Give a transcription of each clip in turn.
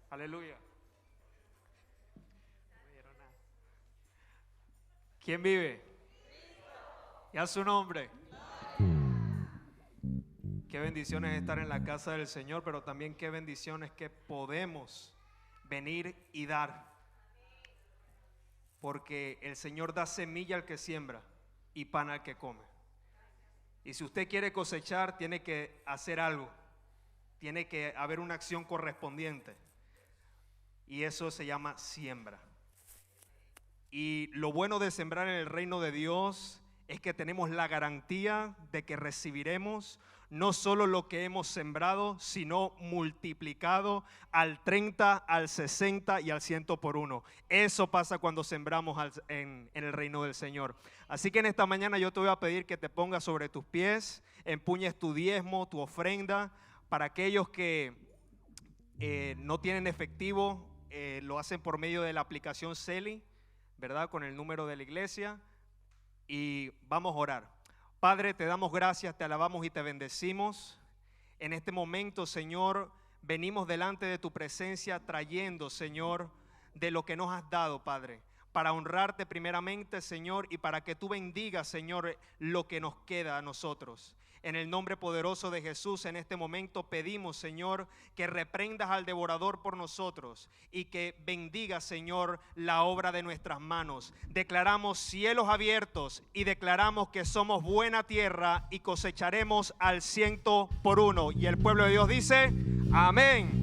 Aleluya. ¿Quién vive? Y a su nombre. Qué bendiciones estar en la casa del Señor, pero también qué bendiciones que podemos venir y dar. Porque el Señor da semilla al que siembra y pan al que come. Y si usted quiere cosechar, tiene que hacer algo. Tiene que haber una acción correspondiente. Y eso se llama siembra. Y lo bueno de sembrar en el reino de Dios es que tenemos la garantía de que recibiremos no solo lo que hemos sembrado, sino multiplicado al 30, al 60 y al 100 por uno. Eso pasa cuando sembramos en el reino del Señor. Así que en esta mañana yo te voy a pedir que te pongas sobre tus pies, empuñes tu diezmo, tu ofrenda. Para aquellos que no tienen efectivo, lo hacen por medio de la aplicación Celi, ¿verdad? Con el número de la iglesia. Y vamos a orar. Padre, te damos gracias, te alabamos y te bendecimos. En este momento, Señor, venimos delante de tu presencia trayendo, Señor, de lo que nos has dado, Padre, para honrarte primeramente, Señor, y para que tú bendigas, Señor, lo que nos queda a nosotros. En el nombre poderoso de Jesús, en este momento pedimos, Señor, que reprendas al devorador por nosotros y que bendiga, Señor, la obra de nuestras manos. Declaramos cielos abiertos y declaramos que somos buena tierra y cosecharemos al 100 por uno. Y el pueblo de Dios dice, amén.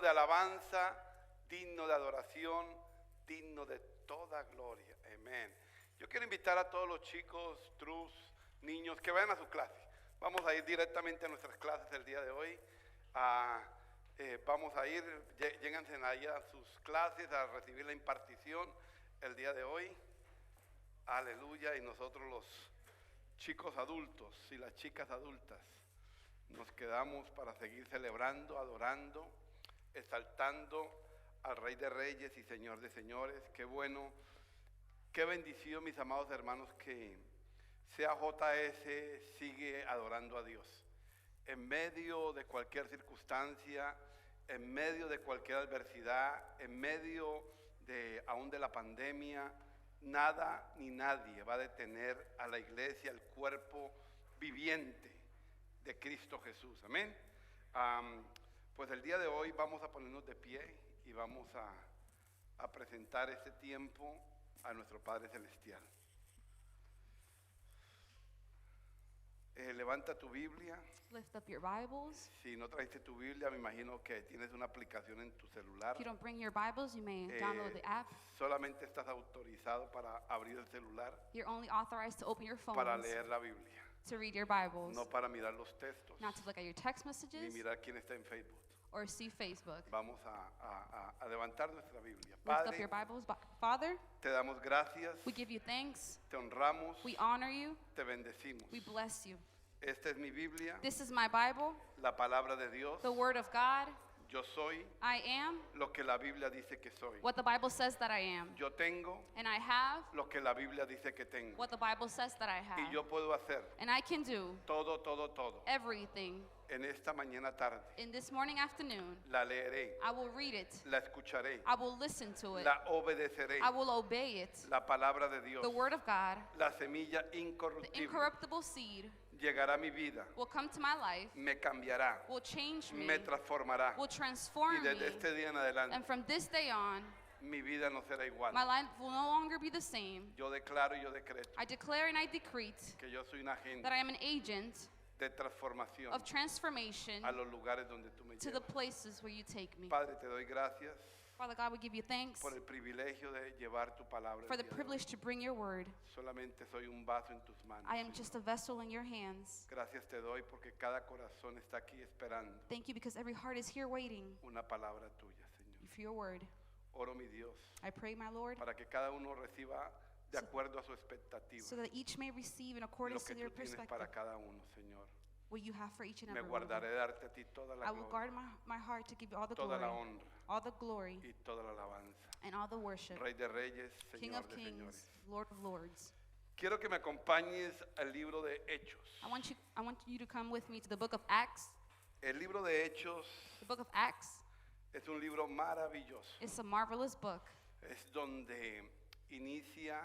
De alabanza, digno de adoración, digno de toda gloria. Amén. Yo quiero invitar a todos los chicos, trus, niños, que vayan a su clase. Vamos a ir directamente a nuestras clases el día de hoy. Vamos a ir, lléganse ahí a sus clases a recibir la impartición el día de hoy. Aleluya. Y nosotros los chicos adultos y las chicas adultas nos quedamos para seguir celebrando, adorando, exaltando al Rey de Reyes y Señor de Señores. Qué bueno, qué bendición, mis amados hermanos, que CAJS sigue adorando a Dios. En medio de cualquier circunstancia, en medio de cualquier adversidad, en medio de aún de la pandemia, nada ni nadie va a detener a la iglesia, el cuerpo viviente de Cristo Jesús. Amén. Pues el día de hoy vamos a ponernos de pie y vamos a presentar este tiempo a nuestro Padre Celestial. Levanta tu Biblia. Lift up your Bibles. Si no trajiste tu Biblia, me imagino que tienes una aplicación en tu celular. If you don't bring your Bibles, you may download the app. Solamente estás autorizado para abrir el celular, You're only authorized to open your para phones leer la Biblia, to read your Bibles, no para mirar los textos, not to look at your text ni messages mirar quién está en Facebook. or see Facebook. Vamos a levantar nuestra Biblia. Lift up Padre, your Bibles. Father, te damos gracias, we give you thanks. te honramos, We honor you. te bendecimos. We bless you. Esta es mi Biblia, This is my Bible, la palabra de Dios. the Word of God. Yo soy I am lo que la Biblia dice que soy. what the Bible says that I am. Yo tengo And I have lo que la Biblia dice que tengo. what the Bible says that I Y have. yo puedo hacer And I can do todo everything En esta mañana tarde in this morning afternoon, la leeré, I will read it. la escucharé, I will listen to it. la obedeceré. I will obey it. La palabra de Dios, The word of God, la semilla the incorruptible, incorruptible seed, llegará a mi vida, will come to my life, me cambiará, will change me, me transformará. will Y transform me. desde este día en adelante, And from this day on, mi vida no será igual. my life will no longer be the same. Yo declaro y yo decreto I declare and I decree que yo soy un agente that I am an agent de transformación of transformation a los lugares donde tú me to the llevas. places where you take me. Padre, te doy gracias Father God, we give you thanks por el privilegio de llevar tu palabra. for el the día de hoy. privilege to bring your word. Solamente soy un vaso en tus manos. I am just a vessel in your hands. Gracias te doy porque cada corazón está aquí esperando Thank you because every heart is here waiting una palabra tuya, Señor. for your word. Oro, mi Dios, I pray, my Lord, para que cada uno reciba de So- acuerdo a su expectativa so that each may receive in lo accordance que to their tú tienes perspective para cada uno, Señor. what you have for each and Me every one. of them. guardaré de darte a ti toda la I will gloria, guard my heart to give you all the toda glory, la honra all the glory, y toda la alabanza. and all the worship. Rey de reyes, King Señor of de kings, señores. Lord of lords. Quiero que me acompañes al libro de Hechos. I want you to come with me to the book of Acts. El libro de Hechos The book of Acts es un libro maravilloso. is a marvelous book. Es donde inicia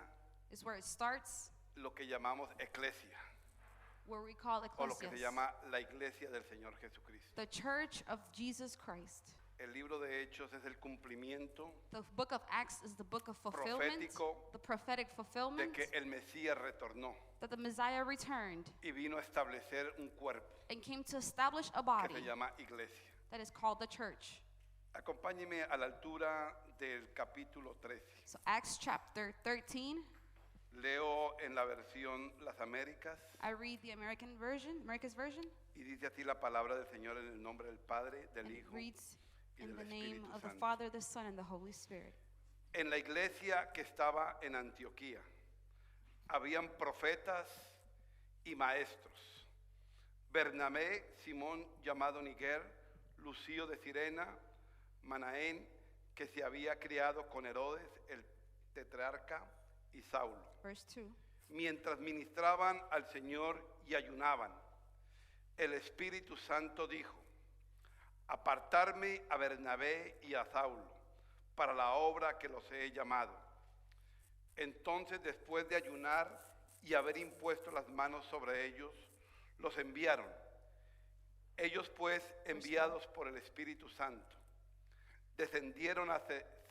It's where it starts, lo que llamamos eclesia, where we call o lo que se ecclesias, llama la iglesia del Señor Jesucristo. the church of Jesus Christ. El libro de Hechos es el cumplimiento The book of Acts is the book of fulfillment, Profético the prophetic de fulfillment que el Mesías retornó that the Messiah returned y vino a establecer un cuerpo and came to establish a que body se llama iglesia. that is called the church. Acompáñeme a la altura del capítulo 13. So Acts chapter 13, Leo en la versión Las Américas I read the America's version, y dice así la palabra del Señor en el nombre del Padre, del and it Hijo reads y in del the name Espíritu of the Santo. Father, the Son, and the Holy Spirit. En la iglesia que estaba en Antioquía habían profetas y maestros. Bernabé, Simón llamado Niger, Lucio de Sirena, Manaén, que se había criado con Herodes, el tetrarca, y Saulo. Verse 2. Mientras ministraban al Señor y ayunaban, el Espíritu Santo dijo: apartarme a Bernabé y a Saulo para la obra que los he llamado. Entonces, después de ayunar y haber impuesto las manos sobre ellos, los enviaron. Ellos pues, enviados por el Espíritu Santo, descendieron a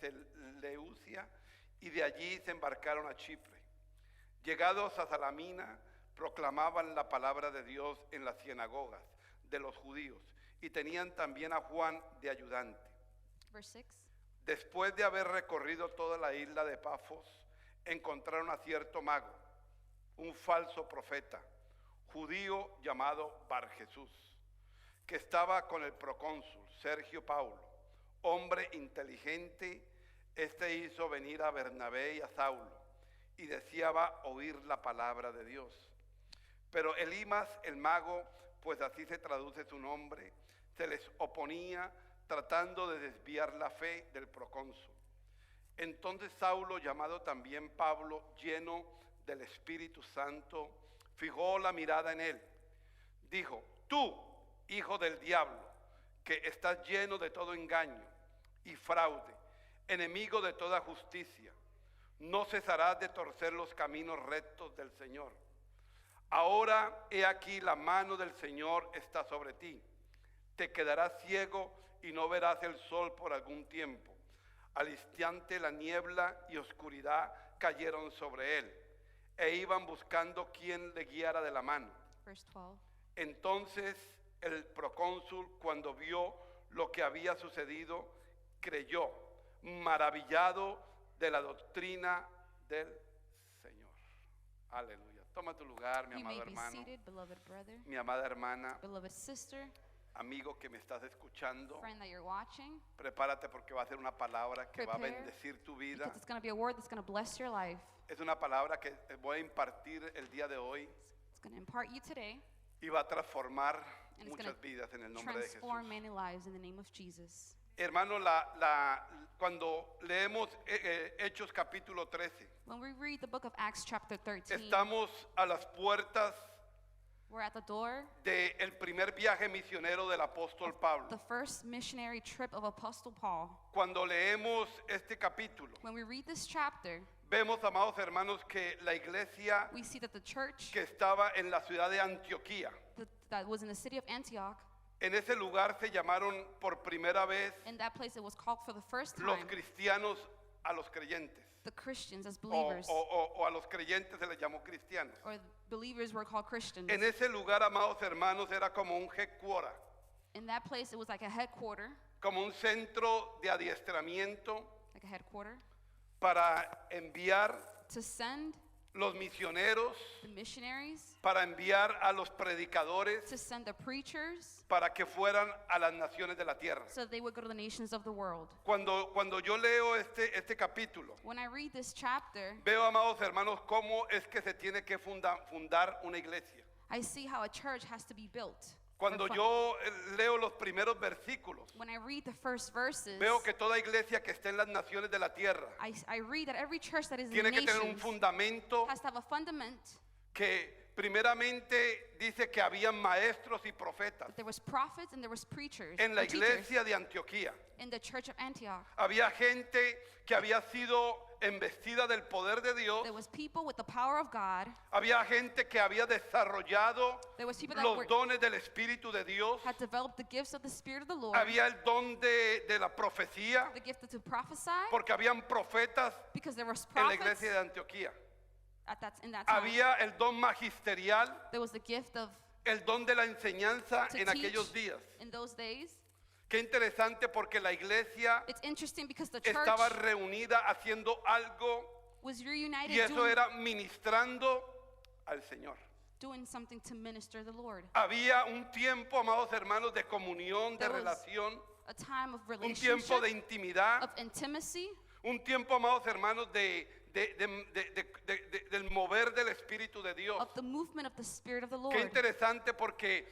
Seleucia y de allí se embarcaron a Chipre. Llegados a Salamina, proclamaban la palabra de Dios en las sinagogas de los judíos y tenían también a Juan de ayudante. Verse 6. Después de haber recorrido toda la isla de Pafos, encontraron a cierto mago, un falso profeta, judío llamado Barjesús, que estaba con el procónsul Sergio Paulo, hombre inteligente. Este hizo venir a Bernabé y a Saulo y deseaba oír la palabra de Dios. Pero Elimas, el mago, pues así se traduce su nombre, se les oponía tratando de desviar la fe del procónsul. Entonces Saulo, llamado también Pablo, lleno del Espíritu Santo, fijó la mirada en él. Dijo: tú, hijo del diablo, que estás lleno de todo engaño y fraude, enemigo de toda justicia, no cesarás de torcer los caminos rectos del Señor. Ahora he aquí la mano del Señor está sobre ti. Te quedarás ciego y no verás el sol por algún tiempo. Al instante la niebla y oscuridad cayeron sobre él, e iban buscando quien le guiara de la mano. Verse 12. Entonces el procónsul, cuando vio lo que había sucedido, creyó, maravillado de la doctrina del Señor. Aleluya. Toma tu lugar, mi You may amado be hermano, seated, beloved brother, mi amada hermana, beloved sister, amigo que me estás escuchando. friend that you're watching. Prepárate porque va a ser una palabra que va a Prepare, bendecir tu vida. Because it's going to be a word that's going to bless your life. Es una palabra que voy a impartir el día de hoy It's going to impart you today y va a transformar And it's muchas gonna vidas en el nombre de Jesús. transform many lives in the name of Jesus. Hermano, cuando leemos Hechos capítulo 13, When we read the book of Acts chapter 13, estamos a las puertas We're at the door, del primer viaje misionero del apóstol Pablo. the first missionary trip of Apostle Paul. Cuando leemos este capítulo, When we read this chapter, vemos, amados hermanos, que la iglesia we see that the church que estaba en la ciudad de Antioquía, that was in the city of Antioch, en ese lugar se llamaron por primera vez in that place it was called for the first los time cristianos a los creyentes. the Christians as O, believers, o a los creyentes se les llamó cristianos. or believers were called Christians. En ese lugar, amados hermanos, era como un headquarter, In that place it was like a headquarter, como un centro de adiestramiento like a headquarter, para enviar to send los misioneros, the missionaries, para enviar a los predicadores, to send the preachers, para que fueran a las naciones de la tierra. so that they would go to the nations of the world. Cuando yo leo este capítulo, When I read this chapter, veo, amados hermanos, cómo es que se tiene que fundar una iglesia. I see how a church has to be built. Cuando yo leo los primeros versículos, When I read the first verses, veo que toda iglesia que esté en las naciones de la tierra I read that every church that is in tiene the que tener un nations fundamento has to have a fundament, que primeramente dice que había maestros y profetas. that there was prophets and there was preachers En la and teachers iglesia de Antioquía in the church of Antioch. había gente que había sido embestida del poder de Dios. There was people with the power of God. Había gente que había desarrollado There was people that los dones del Espíritu de Dios. had developed the gifts of the Spirit of the Lord, Había el don de la profecía, the gift to prophesy, porque habían profetas because there was en la prophets iglesia de Antioquía. in that time. Había el don magisterial, There was the gift of el don de la enseñanza to en teach aquellos días. in those days. Qué interesante, porque la iglesia It's interesting because the church estaba reunida haciendo algo, was reunited y eso era ministrando al Señor. doing something to minister the Lord. Había un tiempo, amados hermanos, de comunión, de There was relación, A time of un tiempo relationship, de intimidad, of intimacy, un tiempo, amados hermanos, del mover del Espíritu de Dios. of the movement of the Spirit of the Qué Lord. interesante, porque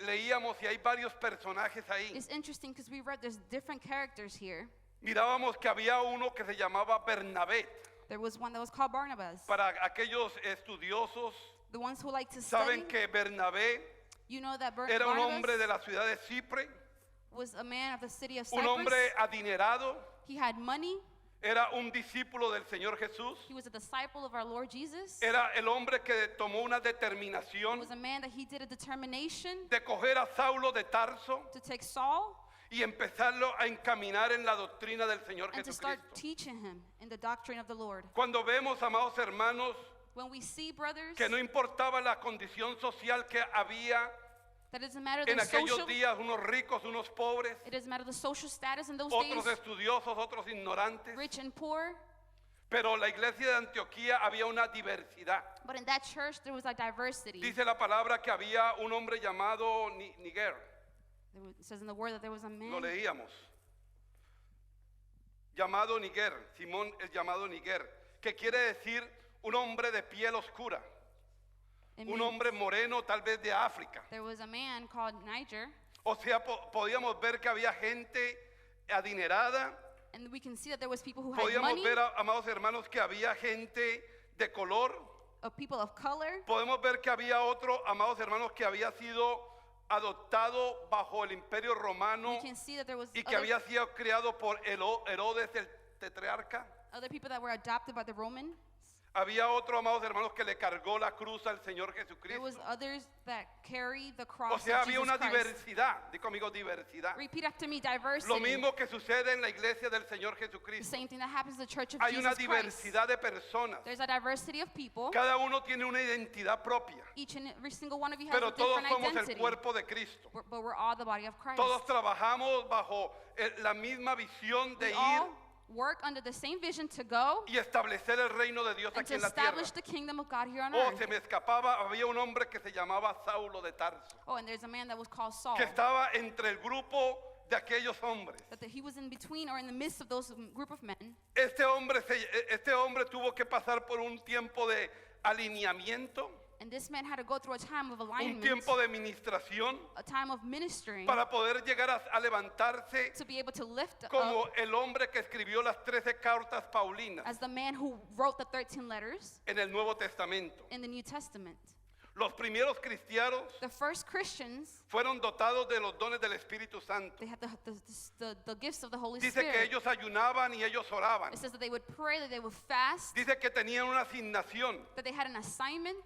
leíamos y hay varios personajes ahí. It's interesting because we read there's different characters here. Mirábamos que había uno que se llamaba Bernabé. There was one that was called Barnabas. Para aquellos estudiosos, The ones who like to study, saben que Bernabé you know that era un hombre de Barnabas la ciudad de Chipre, was a man of the city of un Cyprus. hombre adinerado, He had money. era un discípulo del Señor Jesús, He was a disciple of our Lord Jesus. era el hombre que tomó una He determinación was a man that he did a determination de coger a Saulo de Tarso to take Saul y empezarlo a encaminar en la doctrina del Señor and to start Jesucristo. teaching him in the doctrine of the Lord. Cuando vemos, amados hermanos, When we see, brothers, que no importaba la condición social que había that it doesn't matter en the aquellos social, días, unos ricos, unos pobres, it doesn't matter the social status in those otros days, estudiosos, otros ignorantes, rich and poor. pero la iglesia de Antioquía había una diversidad. But in that church, there was a diversity. Dice la palabra que había un hombre llamado Niger, It says in the word that there was a lo man leíamos, llamado Niger, Simón el llamado Niger, que quiere decir un hombre de piel oscura, It un means hombre moreno tal vez de África. there was a man called Niger, O sea, podíamos ver que había gente adinerada, and we can see that there was people who had podíamos money, ver, amados hermanos, que había gente de color, of people of color. podemos ver que había otro, amados hermanos, que había sido adoptado bajo el imperio romano We can see that there was y que había sido criado por Herodes el tetrarca. other people that were adopted by the Romans. Había otro, amados hermanos, que le cargó la cruz al Señor There was Jesucristo. others that carried the O cross sea, of había Jesus una Christ. diversidad. Di conmigo, diversidad. Repeat after me, diversity. Lo mismo que sucede en la iglesia del Señor The Jesucristo. same thing that happens in the church of Hay una Jesus Christ. diversidad de personas. There's a diversity of people. Cada uno tiene una identidad propia. Each and every single one of you has Pero a todos different somos el identity. cuerpo de Cristo. But we're all the body of Christ. Todos trabajamos bajo la misma visión de We ir all work under the same vision to go y establecer el reino de Dios and aquí to en la tierra. establish the kingdom of God here on Oh, earth. se me escapaba, había un hombre que se llamaba Saulo de Tarso, Oh, and there's a man that was called Saul. que estaba entre el grupo de aquellos hombres. That he was in between or in the midst of those group of men. Este hombre tuvo que pasar por un tiempo de alineamiento, And this man had to go through a time of un alignment, tiempo de ministración, a time of ministering, para poder llegar a levantarse to be able to lift como up el hombre que escribió las 13 cartas paulinas as the man who wrote the 13 letters en el Nuevo Testamento. in the New Testament. Los primeros cristianos The first Christians, fueron dotados de los dones del Espíritu Santo. they had the gifts of the Holy Dice que Spirit. ellos ayunaban y ellos oraban. It says that they would pray, that they would fast, Dice que tenían una asignación that they had an assignment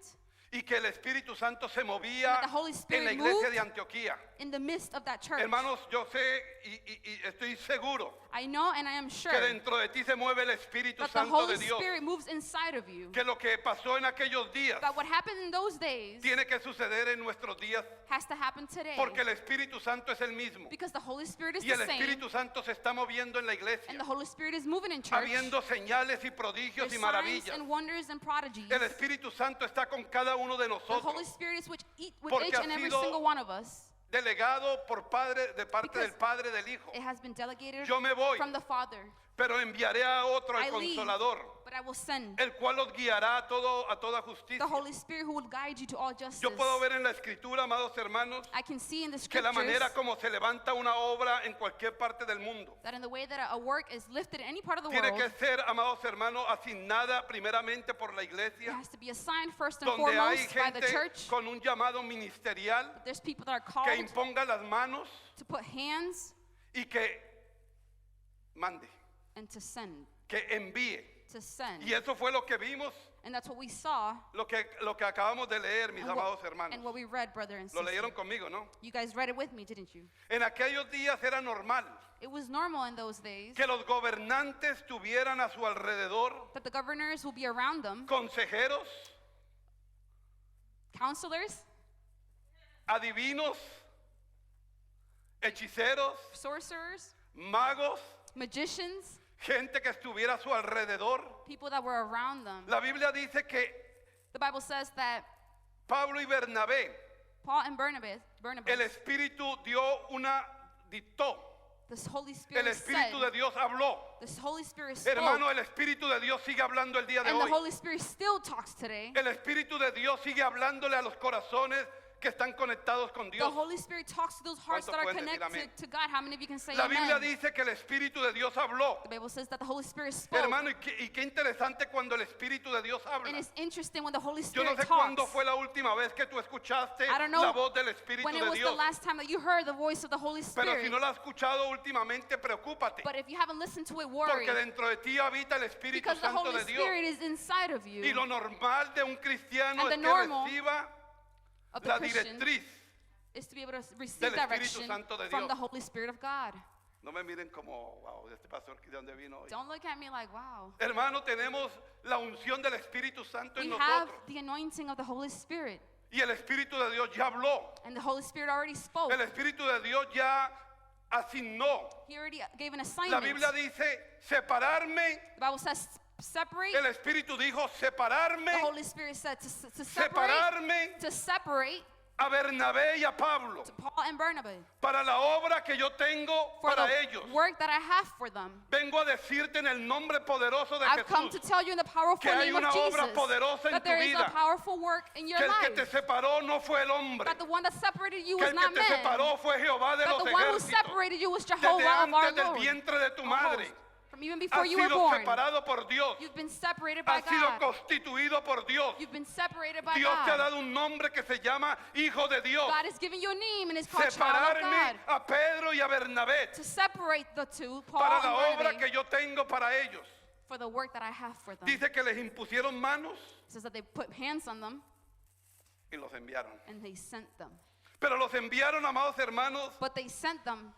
y que el Espíritu Santo se movía And that the Holy Spirit en la iglesia moved de Antioquía. in the midst of that church. Hermanos, yo sé y estoy seguro I know and I am sure que dentro de ti se mueve el Espíritu that the Santo Holy de Dios. Spirit moves inside of you. Que lo que pasó en aquellos días That what happened in those days tiene que suceder en nuestros días has to happen today. porque el Espíritu Santo es el mismo. Because the Holy Spirit is Y el the same. Espíritu Santo se está moviendo en la iglesia, And the Holy Spirit is moving in church. habiendo señales y prodigios There's y signs maravillas. and wonders and prodigies. El Espíritu Santo está con cada uno de The nosotros, Holy Spirit is with Porque each ha and every sido single one of us. delegado por padre, de parte Because del Padre del Hijo. It has been delegated Yo me voy, from the Father. pero enviaré a otro, I el leave, Consolador, but I will send el cual los guiará a toda justicia. the Holy Spirit who will guide you to all justice. Yo puedo ver en la Escritura, amados hermanos, I can see in the que la scriptures manera como se levanta una obra en cualquier parte del mundo that in the way that a work is lifted in any part of the tiene world, que ser, amados hermanos, asignada primeramente por la it iglesia, has to be assigned first and donde hay foremost by the gente church. con un llamado ministerial There's people that are called que imponga las manos to put hands y que mande, and to send. que envíe. To send. Y eso fue lo que vimos, And that's what we saw lo que acabamos de leer, mis and amados what, hermanos. and what we read, brother and Lo sister. leyeron conmigo, ¿no? You guys read it with me, didn't you? En aquellos días era normal It was normal in those days que los gobernantes tuvieran a su alrededor that the governors will be around them, consejeros, counselors, adivinos, hechiceros, sorcerers, magos, magicians, gente que estuviera a su alrededor. people that were around them. La Biblia dice que The Bible says that Pablo y Bernabé, Paul and Barnabas, el Espíritu dictó, the Holy el Spirit Espíritu said, de Dios habló. the Holy Spirit spoke, Hermano, el Espíritu de Dios sigue hablando el día de and the hoy. Holy Spirit still talks today. El Espíritu de Dios sigue hablándole a los corazones que están conectados con The Dios. Holy Spirit talks to those hearts ¿Cuántos that are pueden decir connected amén? to God. How many of you can say La Biblia amen? dice que el Espíritu de Dios habló. The Bible says that the Holy Spirit spoke. Hermano, y qué interesante cuando el Espíritu de Dios And habla. it's interesting when the Holy Yo no Spirit sé cuándo talks. fue la última vez que tú escuchaste I don't know la voz del Espíritu when it de was the Dios. last time that you heard the voice of the Holy Pero si Spirit. no la has escuchado últimamente, preocúpate. But if you haven't listened to it, worry. Porque dentro de ti habita el Espíritu Because the Santo Holy de Dios. Spirit is inside of Y you. lo normal de un cristiano And es the que normal reciba Of the la Christian directriz. is to be able to receive del Espíritu direction Santo de from Dios. the Holy Spirit of God. No me miren como, wow, este pastor de dónde vino hoy. Don't look at me like, wow. Hermano, tenemos la unción del Espíritu Santo en We have nosotros. the anointing of the Holy Spirit. Y el Espíritu de Dios ya habló. And the Holy Spirit already spoke. El Espíritu de Dios ya asignó. He already gave an La assignment. Biblia dice, separarme. The Bible says separate. El Espíritu dijo, The separarme. Holy Spirit said to separate. Separarme To separate a Bernabé y a Pablo to Paul and Barnabas para la obra que yo tengo for para the ellos. work that I have for them. Vengo a decirte en el nombre poderoso de I've come to Jesús tell you in the powerful que hay name of una obra Jesus poderosa en that tu there is a vida. powerful work in your Que el que te life. separó no fue el hombre. That the one that separated you Que was el not que te man. separó fue Jehová de That los the one who ejércitos. separated you was Desde Jehovah of our antes del Lord. vientre de tu Of madre. hosts. From even before Has you were sido born, separado por Dios. you've been separated by Has sido God. constituido por Dios. You've been separated by Dios te ha God. dado un nombre que se llama Hijo de Dios. God has given you a name and it's called Child of Separarme God. a Pedro y a Bernabé To separate the two, Paul para and la obra Barnabas, que yo tengo para ellos. for the work that I have for them. Dice que les impusieron manos It says that they put hands on them y los enviaron. and they sent them. Pero los enviaron, amados hermanos. But they sent them.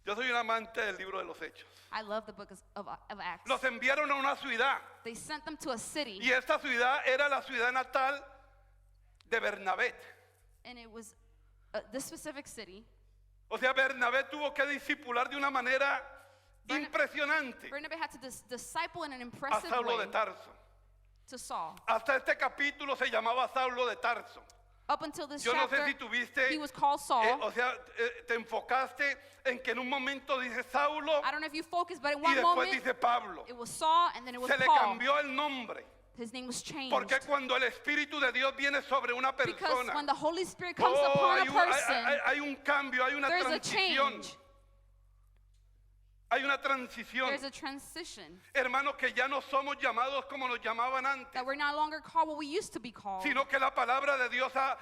Yo soy un amante del libro de los Hechos. I love the book of Acts. Los enviaron a una ciudad. They sent them to a city, Y esta ciudad era la ciudad natal de Bernabé. and it was this specific city. O sea, Bernabé tuvo que discipular de una manera impresionante Barnabas had to disciple in an a impressive Saulo way de Tarso. to Saul. Hasta este capítulo se llamaba Saulo de Tarso. Up until this Yo no sé chapter, si tuviste, he was called Saul. o sea, te enfocaste en que en un momento dice Saulo I don't know if you focused, but in y one después moment, dice Pablo. it was Saul, and then it was Se le Paul. cambió el nombre. His name was changed. Porque cuando el Espíritu de Dios viene sobre una Because persona, when the Holy Spirit comes oh, upon hay a un, person, hay un cambio, hay una there's a transición. change. Hay una transición. There's a transition. Hermanos, que ya no somos llamados como nos llamaban antes, That we're no longer called what we used to be called. sino que la palabra de Dios ha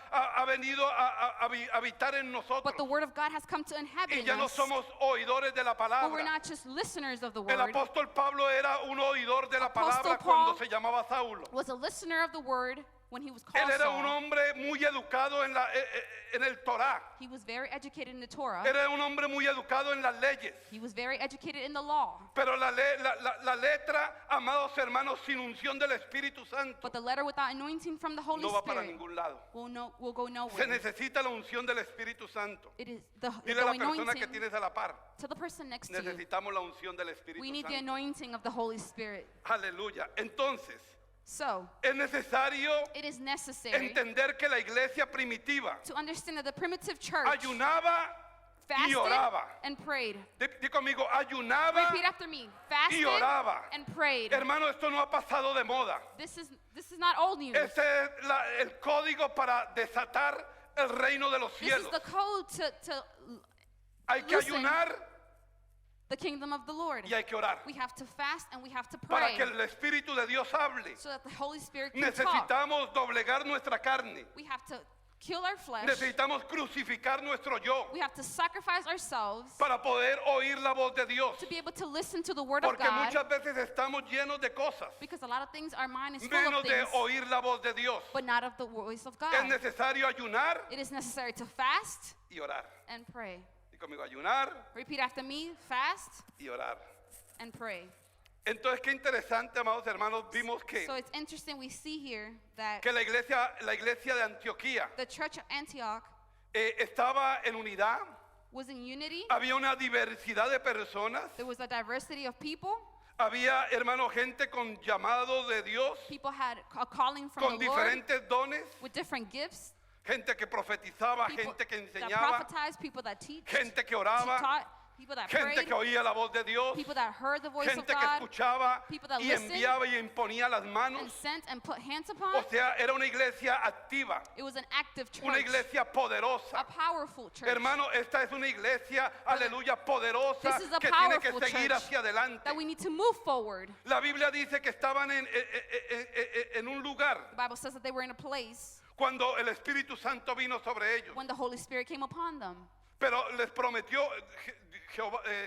venido a habitar en nosotros. But the word of God has come to inhabit Y in ya no us. somos oidores de la But we're palabra. not just listeners of the El word. apóstol Pablo era un oidor de la Apostle palabra cuando Paul se llamaba Saulo. Was a listener of the word when he was Él called era un Saul. hombre muy educado en el Torá. He was very educated in the Torah. Era un hombre muy educado en las leyes. He was very educated in the law. Pero la letra, amados hermanos, sin unción del Espíritu Santo, But the letter without anointing from the Holy no va para Spirit ningún lado. will go Se nowhere. necesita la unción del Espíritu Santo. It is the Dile a la persona anointing. que tienes a la par. To the person next to you. Necesitamos la unción del Espíritu We need the Santo. anointing of the Holy Spirit. Aleluya. Entonces, So, es necesario it is necessary entender que la iglesia primitiva to understand that the primitive church ayunaba y fasted oraba. and prayed. Di conmigo, ayunaba. Repeat after me. Fasted oraba. and prayed. Hermano, esto no ha pasado de moda. This is not old news. Este es el código para desatar el reino de los This is cielos. the code to Hay que loosen ayunar the kingdom of the Lord. y hay que orar. We have to fast and we have to Para pray que el Espíritu de Dios hable, so that the Holy Spirit can talk. necesitamos doblegar nuestra carne. We have to kill our flesh. Necesitamos crucificar nuestro yo We have to sacrifice ourselves para poder oír la voz de Dios. to be able to listen to the word of Porque God. muchas veces estamos llenos de cosas, Because a lot of things, our mind is full of menos de things, oír la voz de Dios. but not of the voice of Es God. necesario ayunar It is necessary to fast y orar. and pray. Y conmigo, ayunar Repeat after me. Fast y orar. and pray. Entonces, qué interesante, amados hermanos, vimos que, So it's interesting we see here that que la iglesia de Antioquía the church of Antioch estaba en unidad. was in unity. Había una diversidad de personas. There was a diversity of people. Había, hermano, gente con llamado de Dios, People had a calling from con the Lord diferentes dones. with different gifts. Gente que profetizaba, People gente que that enseñaba, prophesied, people that teach, gente que oraba, taught, people that gente prayed, que oía la voz de Dios, people that heard the voice of gente que God escuchaba people that y listened enviaba y imponía las and manos. sent and put hands O upon. sea, era una iglesia activa, It was an active una church, iglesia a poderosa. powerful church Hermano, esta es una iglesia, aleluya, poderosa, This is a que tiene que powerful seguir church hacia adelante. that we need to move forward. La Biblia dice que estaban en un lugar The Bible says that they were in a place cuando el Espíritu Santo vino sobre ellos. when the Holy Spirit came upon them. Pero les prometió,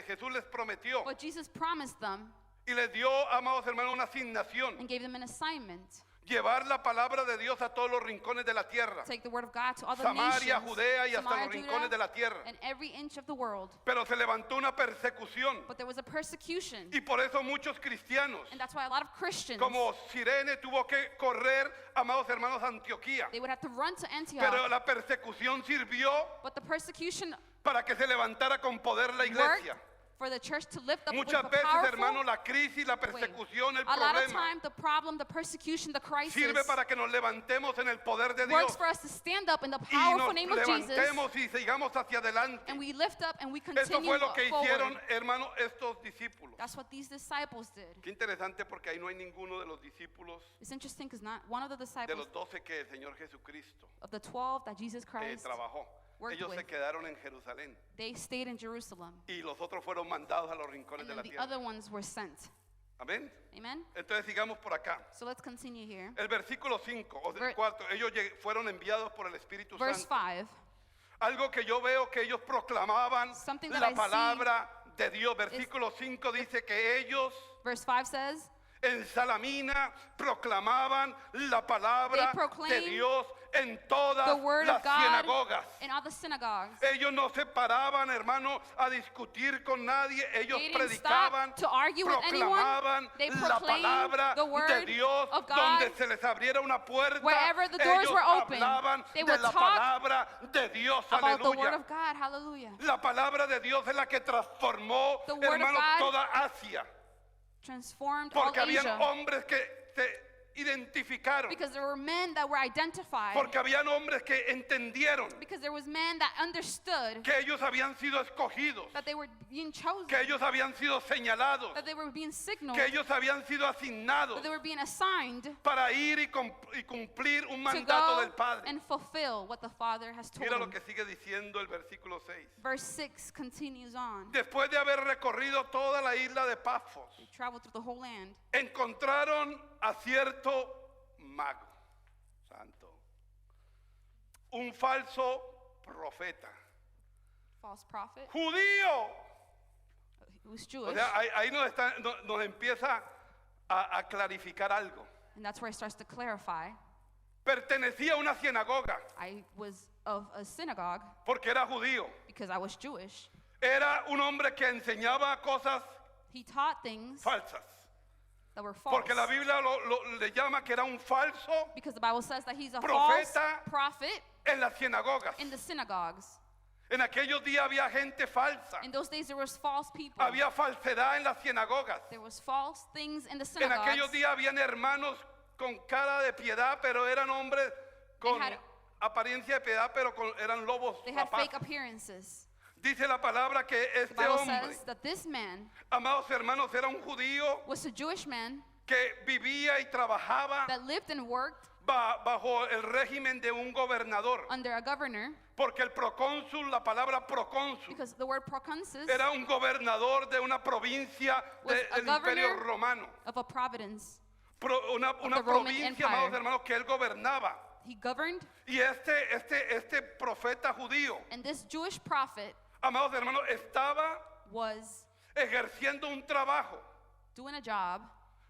Jesús les prometió But Jesus promised them y les dio, amados hermanos, una asignación. and gave them an assignment. Llevar la palabra de Dios a todos los rincones de la tierra. Take the word of God to other Samaria, nations, Judea y hasta Samaria, los rincones de la tierra. and every inch of the world. Pero se levantó una persecución But there was a persecution. y por eso muchos cristianos, And that's why a lot of Christians, como Sirene, tuvo que correr, amados hermanos, a Antioquía. they would have to run to Antioch. Pero la persecución sirvió But the persecution para que se levantara con poder la worked iglesia. for the church to lift up with Muchas a veces, powerful hermano, la crisis, la way. persecución, el A lot of problema time, the problem, the persecution, the crisis sirve para que nos levantemos en el poder de works Dios for us to stand up in the y powerful nos name of Jesus, levantemos y sigamos hacia adelante. and we lift up and we Esto continue fue lo que hicieron, forward. hermano, estos discípulos. That's what these disciples did. Qué interesante porque ahí no hay ninguno de los discípulos It's interesting because not one of the de disciples los 12 que el Señor Jesucristo of the 12 that Jesus Christ trabajó. worked Ellos se with. quedaron en Jerusalén They stayed in Jerusalem, y los otros fueron mandados a los rincones and de then la the tierra. other ones were sent. Amén. Amen. Entonces sigamos por acá. So let's continue here. El versículo 5 o Ver- 4, ellos fueron enviados por el Espíritu Verse Santo. 5. Algo que yo veo que ellos proclamaban Something that la I see. palabra de Dios. Versículo 5 dice que ellos Verse 5 says, en Salamina proclamaban la palabra They proclaimed de Dios en todas the word las of God sinagogas. in all the synagogues. Ellos no se paraban, hermano, a discutir con nadie. Ellos They didn't predicaban, stop to argue with anyone. proclamaban They la proclaimed palabra the word de Dios of God. donde se les abriera una puerta. Wherever the doors Ellos were open, hablaban they de would la talk palabra de Dios. About the word Aleluya. of God. Hallelujah. La palabra de Dios es la que transformó, The word of hermano, God toda Asia. Transformed all Porque habían Asia. hombres que se identificaron. Because there were men that were identified. Porque habían hombres que entendieron Because there was men that understood que ellos habían sido escogidos, that they were being chosen. que ellos habían sido señalados, That they were being signaled. que ellos habían sido asignados That they were being assigned para ir y cumplir un to mandato go del Padre. and fulfill what the Father has told Mira lo them. que sigue diciendo el versículo 6. Verse 6 continues on. Después de haber recorrido toda la isla de Pafos, They traveled through the whole land. encontraron a cierto mago, santo, un falso profeta, False prophet. judío. He was O Jewish. sea, ahí nos empieza a clarificar algo. And that's where it starts to clarify. Pertenecía a una sinagoga I was of a synagogue porque era judío. because I was Jewish. Era un hombre que enseñaba cosas He taught things falsas. that were false. Porque la Biblia le llama que era un falso Because the Bible says that he's a false Profeta. prophet en las sinagogas. in the synagogues. En aquellos días había gente falsa. In those days there was false people. Había falsedad en las sinagogas. There was false things in the En aquellos synagogues. días habían hermanos con cara de piedad, pero eran hombres con had- apariencia de piedad, pero eran lobos They had fake rapaces. appearances. Dice la palabra que The este Bible hombre, says that this man amados hermanos, era un judío was a Jewish man que vivía y trabajaba that lived and worked bajo el régimen de un gobernador. under a governor, Porque el procónsul, la palabra procónsul, because the word proconsus era un gobernador de una provincia Was a del Imperio governor Romano. of a providence. Una the Roman provincia, Empire. amados hermanos, que él gobernaba. He governed, Y este profeta judío, and this Jewish prophet amados hermanos, estaba was ejerciendo un trabajo, doing a job,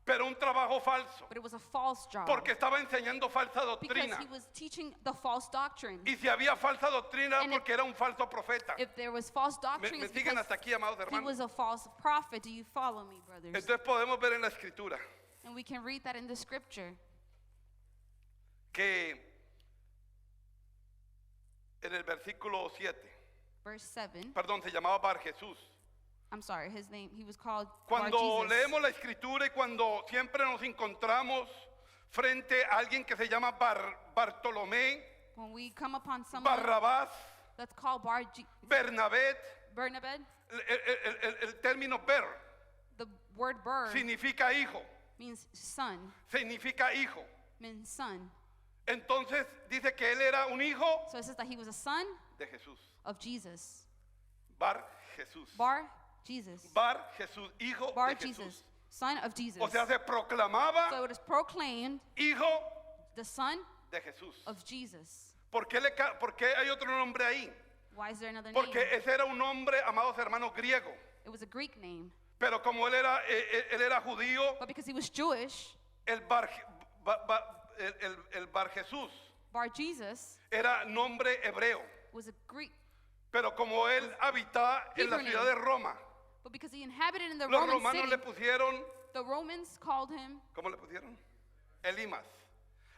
pero un trabajo falso. but it was a false job. Porque estaba enseñando falsa Because doctrina. he was teaching the false doctrine. Y si había falsa doctrina, And porque era un falso profeta. If there was false doctrine, Me it's siguen because hasta aquí, amados he hermanos. was a false prophet. Do you follow me, brothers? Entonces podemos ver en la escritura And we can read that in the scripture. que en el versículo 7, Verse 7. perdón, se llamaba Bar Jesús. I'm sorry, his name, he was called Cuando Bar-Jesus. leemos la escritura y cuando siempre nos encontramos frente a alguien que se llama Bartolomé, When we come upon someone Barrabás, that's called Bernabé, Barnabas, el término ber the word Ber significa hijo, means son, significa hijo. means son. Entonces dice que él era un hijo So it says that he was a son de Jesús. of Jesus. Bar Jesús. Bar-Jesus. Bar Jesús, hijo de Jesús. Bar-Jesus, son of Jesus. O sea, se proclamaba So it is proclaimed hijo the son de Jesús. of Jesus. ¿Por qué hay otro nombre ahí? Why is there another Porque name? ese era un nombre, amados hermanos, griego. It was a Greek name. Pero como él era judío, But because he was Jewish, el Bar Jesús Bar-Jesus era nombre hebreo. was a Greek. Pero como él habitaba en la Hebrew ciudad name. de Roma, But because he inhabited in the los Roman romanos city, le pusieron, the Romans called him ¿cómo le pusieron? Elimas.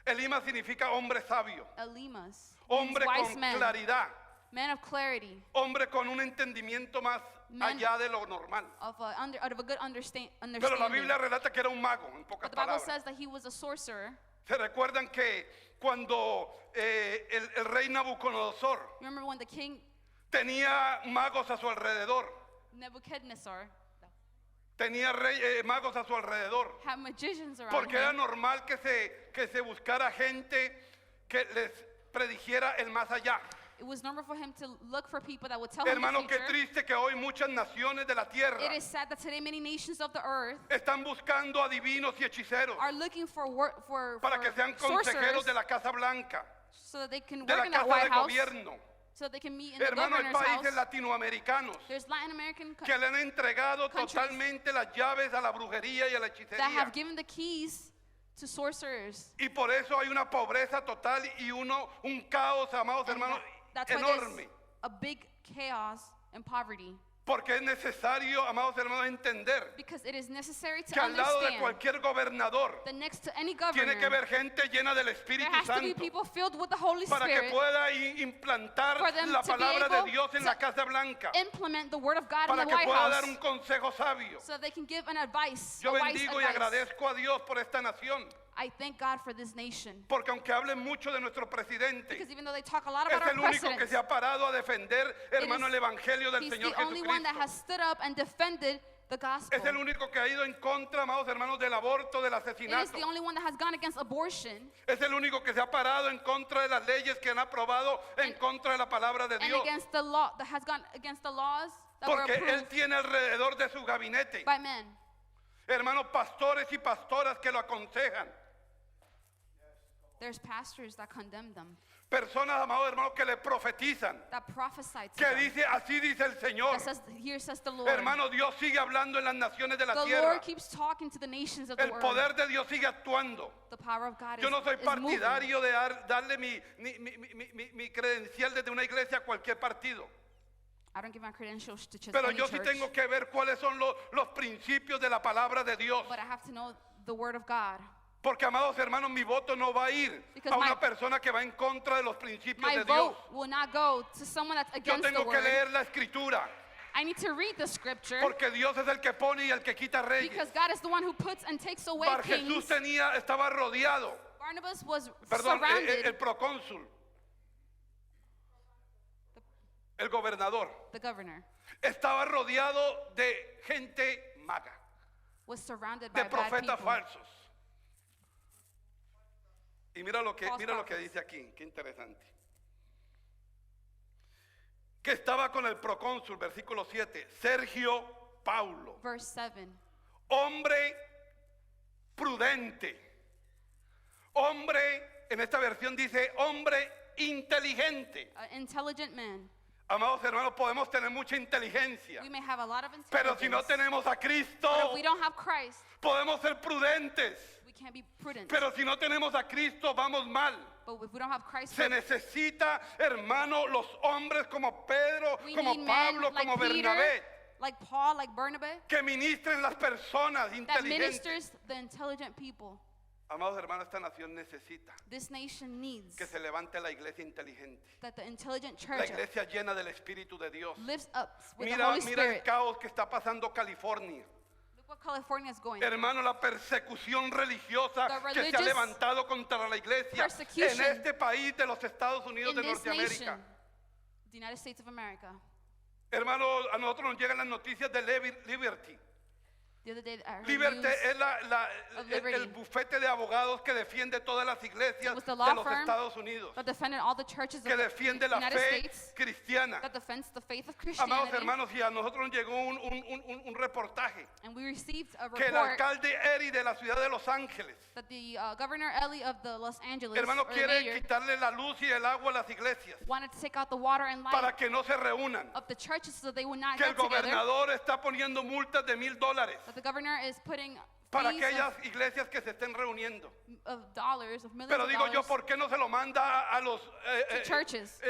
Elimas significa hombre sabio, Elimas, means hombre wise con man, claridad, man of clarity, hombre con un entendimiento más Man allá de lo normal. of a good understanding. Pero la Biblia relata que era un mago, en pocas But the Bible palabras. says that he was a sorcerer. Se recuerdan que cuando el rey Nabucodonosor Remember when the king tenía magos a su alrededor, Nebuchadnezzar tenía magos a su alrededor, had magicians around porque era him? normal que se buscara gente que les predijera el más allá. It was normal for him to look for people that would tell him Hermano, the qué future. triste que hoy muchas naciones de la tierra It is sad that today many nations of the earth están buscando adivinos y hechiceros are looking for para que sean sorcerers consejeros de la Casa Blanca, so that they can de work la in that Casa White de House, Gobierno. so that they can meet in the Hermano, hay governor's países house. latinoamericanos There's Latin American que le han entregado countries totalmente las llaves a la brujería y a la that hechicería. have given the keys to sorcerers. Y por eso hay una pobreza total y un caos, amados And hermanos, that's why enorme. there's a big chaos and poverty. Porque es necesario, amados hermanos, entender Because it is necessary to que al lado de understand cualquier gobernador that next to any tiene que governor, haber gente llena del there Espíritu has to be Santo people filled with the Holy para que Spirit pueda implantar for them la to be palabra de able Dios en to la Casa Blanca, implement the word of God in para the que White pueda House, dar un consejo sabio. so they can give an advice, Yo a wise bendigo y advice. agradezco a Dios por esta nación. I thank God for this nation. Porque aunque hablen mucho de nuestro presidente, Because even though they talk a lot es about our el único que president, se ha parado a defender, hermano, el evangelio del he's Señor the only one that Jesucristo. has stood up and defended the gospel. Es el único que ha ido en contra, amados hermanos, del aborto, del It is asesinato. the only one that has gone against abortion Es el único que se ha parado en contra de las leyes que han aprobado en contra de la palabra de and Dios. against the law, that has gone against the laws that were Porque él approved tiene alrededor de su gabinete, by men. hermanos, pastores y pastoras que lo aconsejan. There's pastors that condemn them, Personas, amados hermanos, que le profetizan. that prophesy to Que them. dice, así dice el Señor. That says, here says the Lord. Hermano, Dios sigue hablando en las naciones de la The tierra. Lord keeps talking to the nations of the El world. poder de Dios sigue actuando. The power of God Yo no soy is moving. partidario de darle mi credencial desde una iglesia a cualquier partido. I don't give my credentials to just Pero any yo sí church, tengo que ver cuáles son los principios de la palabra de Dios. but I have to know the word of God. Porque, amados hermanos, mi voto no va a ir Because a una my- persona que va en contra de los principios My de Dios. vote will not go to someone that's Yo against the tengo que word. leer la escritura. I need to read the scripture Porque Dios es el que pone y el que quita reyes. because God is the one who puts and takes away Bar Jesús kings. estaba rodeado. Barnabas was Perdón, surrounded, el procónsul, el gobernador, the governor estaba rodeado de gente maga, was surrounded by de bad profetas people. falsos. Y mira lo que False prophets. dice aquí, qué interesante. Que estaba con el procónsul, versículo 7, Sergio Paulo, Verse 7. hombre prudente, hombre, en esta versión dice hombre inteligente. An intelligent man. Amados hermanos, podemos tener mucha inteligencia, We may have a lot of pero si no intelligence, tenemos a but Cristo, if we don't have Christ, podemos ser prudentes, we can't be prudent. pero si no tenemos a Cristo, vamos mal. But if we don't have Christ, Se necesita, hermano, los hombres como Pedro, we como need men Pablo, like como Peter, Bernabé, like Paul, like Barnabas, que ministren las personas that inteligentes. ministers the intelligent people. Amados hermanos, esta nación necesita This nation needs que se levante la iglesia inteligente, that the intelligent la church iglesia llena del Espíritu de Dios. lifts up with the Mira, Holy mira el Spirit. caos que está pasando California. Look what California is going. Hermano, la persecución religiosa The que se ha religious levantado contra la iglesia en persecution este país de los Estados Unidos in de this Norteamérica. nation, the United States of America. Hermano, a nosotros nos llegan las noticias de Liberty. The other day, I heard Liberty news. es of el Liberty. bufete de abogados que defiende todas las iglesias It was the de law los firm Estados Unidos, that defended all the churches que of the defiende la United fe States, cristiana. that defends the faith of Amados Christianity. hermanos, y a nosotros nos llegó un reportaje And we received a que el report alcalde Eri de la ciudad de Los Ángeles, that the Governor Ellie of the Los Angeles hermano, or the quiere mayor, quitarle la luz y el agua a las iglesias wanted to take out the water and light para que no se reúnan. of the churches so they would not Que el get together. gobernador está poniendo multas de $1,000 That the governor is putting para fees aquellas iglesias que se estén reuniendo. of dollars, of millions Pero of digo yo, dollars ¿por qué no se lo manda a los to churches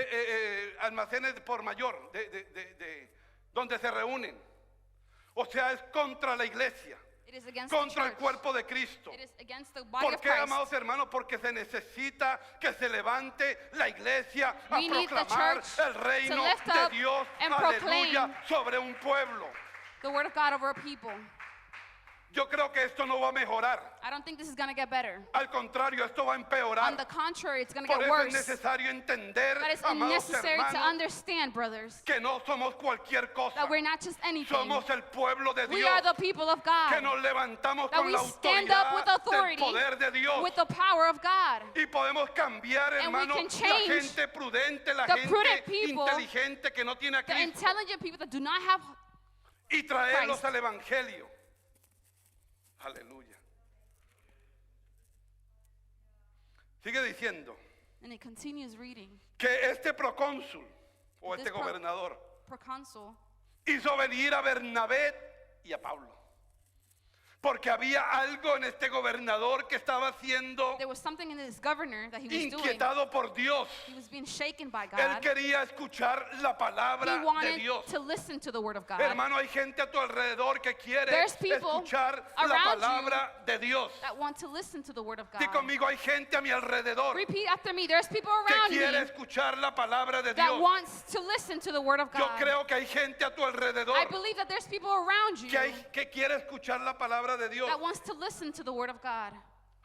almacenes por mayor, donde se reúnen? O sea, es contra la iglesia, It is against the contra el church. cuerpo de Cristo. It is against the body ¿Por of qué, Christ. amados hermanos? Porque se necesita que se levante la iglesia a We need the proclamar church el reino to lift de up Dios, and aleluya, proclaim sobre un pueblo. The word of God over a people. Yo creo que esto no va a mejorar. I don't think this is going to get better. Al contrario, esto va a On empeorar. the contrary, it's going to Por get eso es worse. necesario entender, That is amados necessary to hermanos, understand, brothers, que no somos cualquier cosa. that we're not just anything. Somos el pueblo de We Dios, are the people of que God, nos levantamos that con we la stand up with autoridad del authority, poder de Dios. with the power of God. Y podemos cambiar, And we hermano, can la change gente prudente, la the gente prudent people, inteligente que no tiene a The Cristo, intelligent people that do not have, y traerlos Christ. al Evangelio. Aleluya. Sigue diciendo and it continues reading, que este procónsul o This este gobernador proconsul hizo venir a Bernabé y a Pablo. Porque había algo en este gobernador que estaba siendo there was something in this governor that he was doing. inquietado por Dios. He was being shaken by Él God. quería escuchar la palabra He de wanted Dios. to listen to the word of God. Hermano, hay gente a tu alrededor que quiere There's people escuchar la around palabra de Dios. That want to listen to the word of God. Di conmigo, hay gente a mi alrededor Repeat after me. There's people que around quiere me escuchar la palabra de that Dios. wants to listen to the word of Yo God. creo que hay gente a tu alrededor I believe that there's people around you que quiere escuchar la palabra de Dios. that wants to listen to the word of God.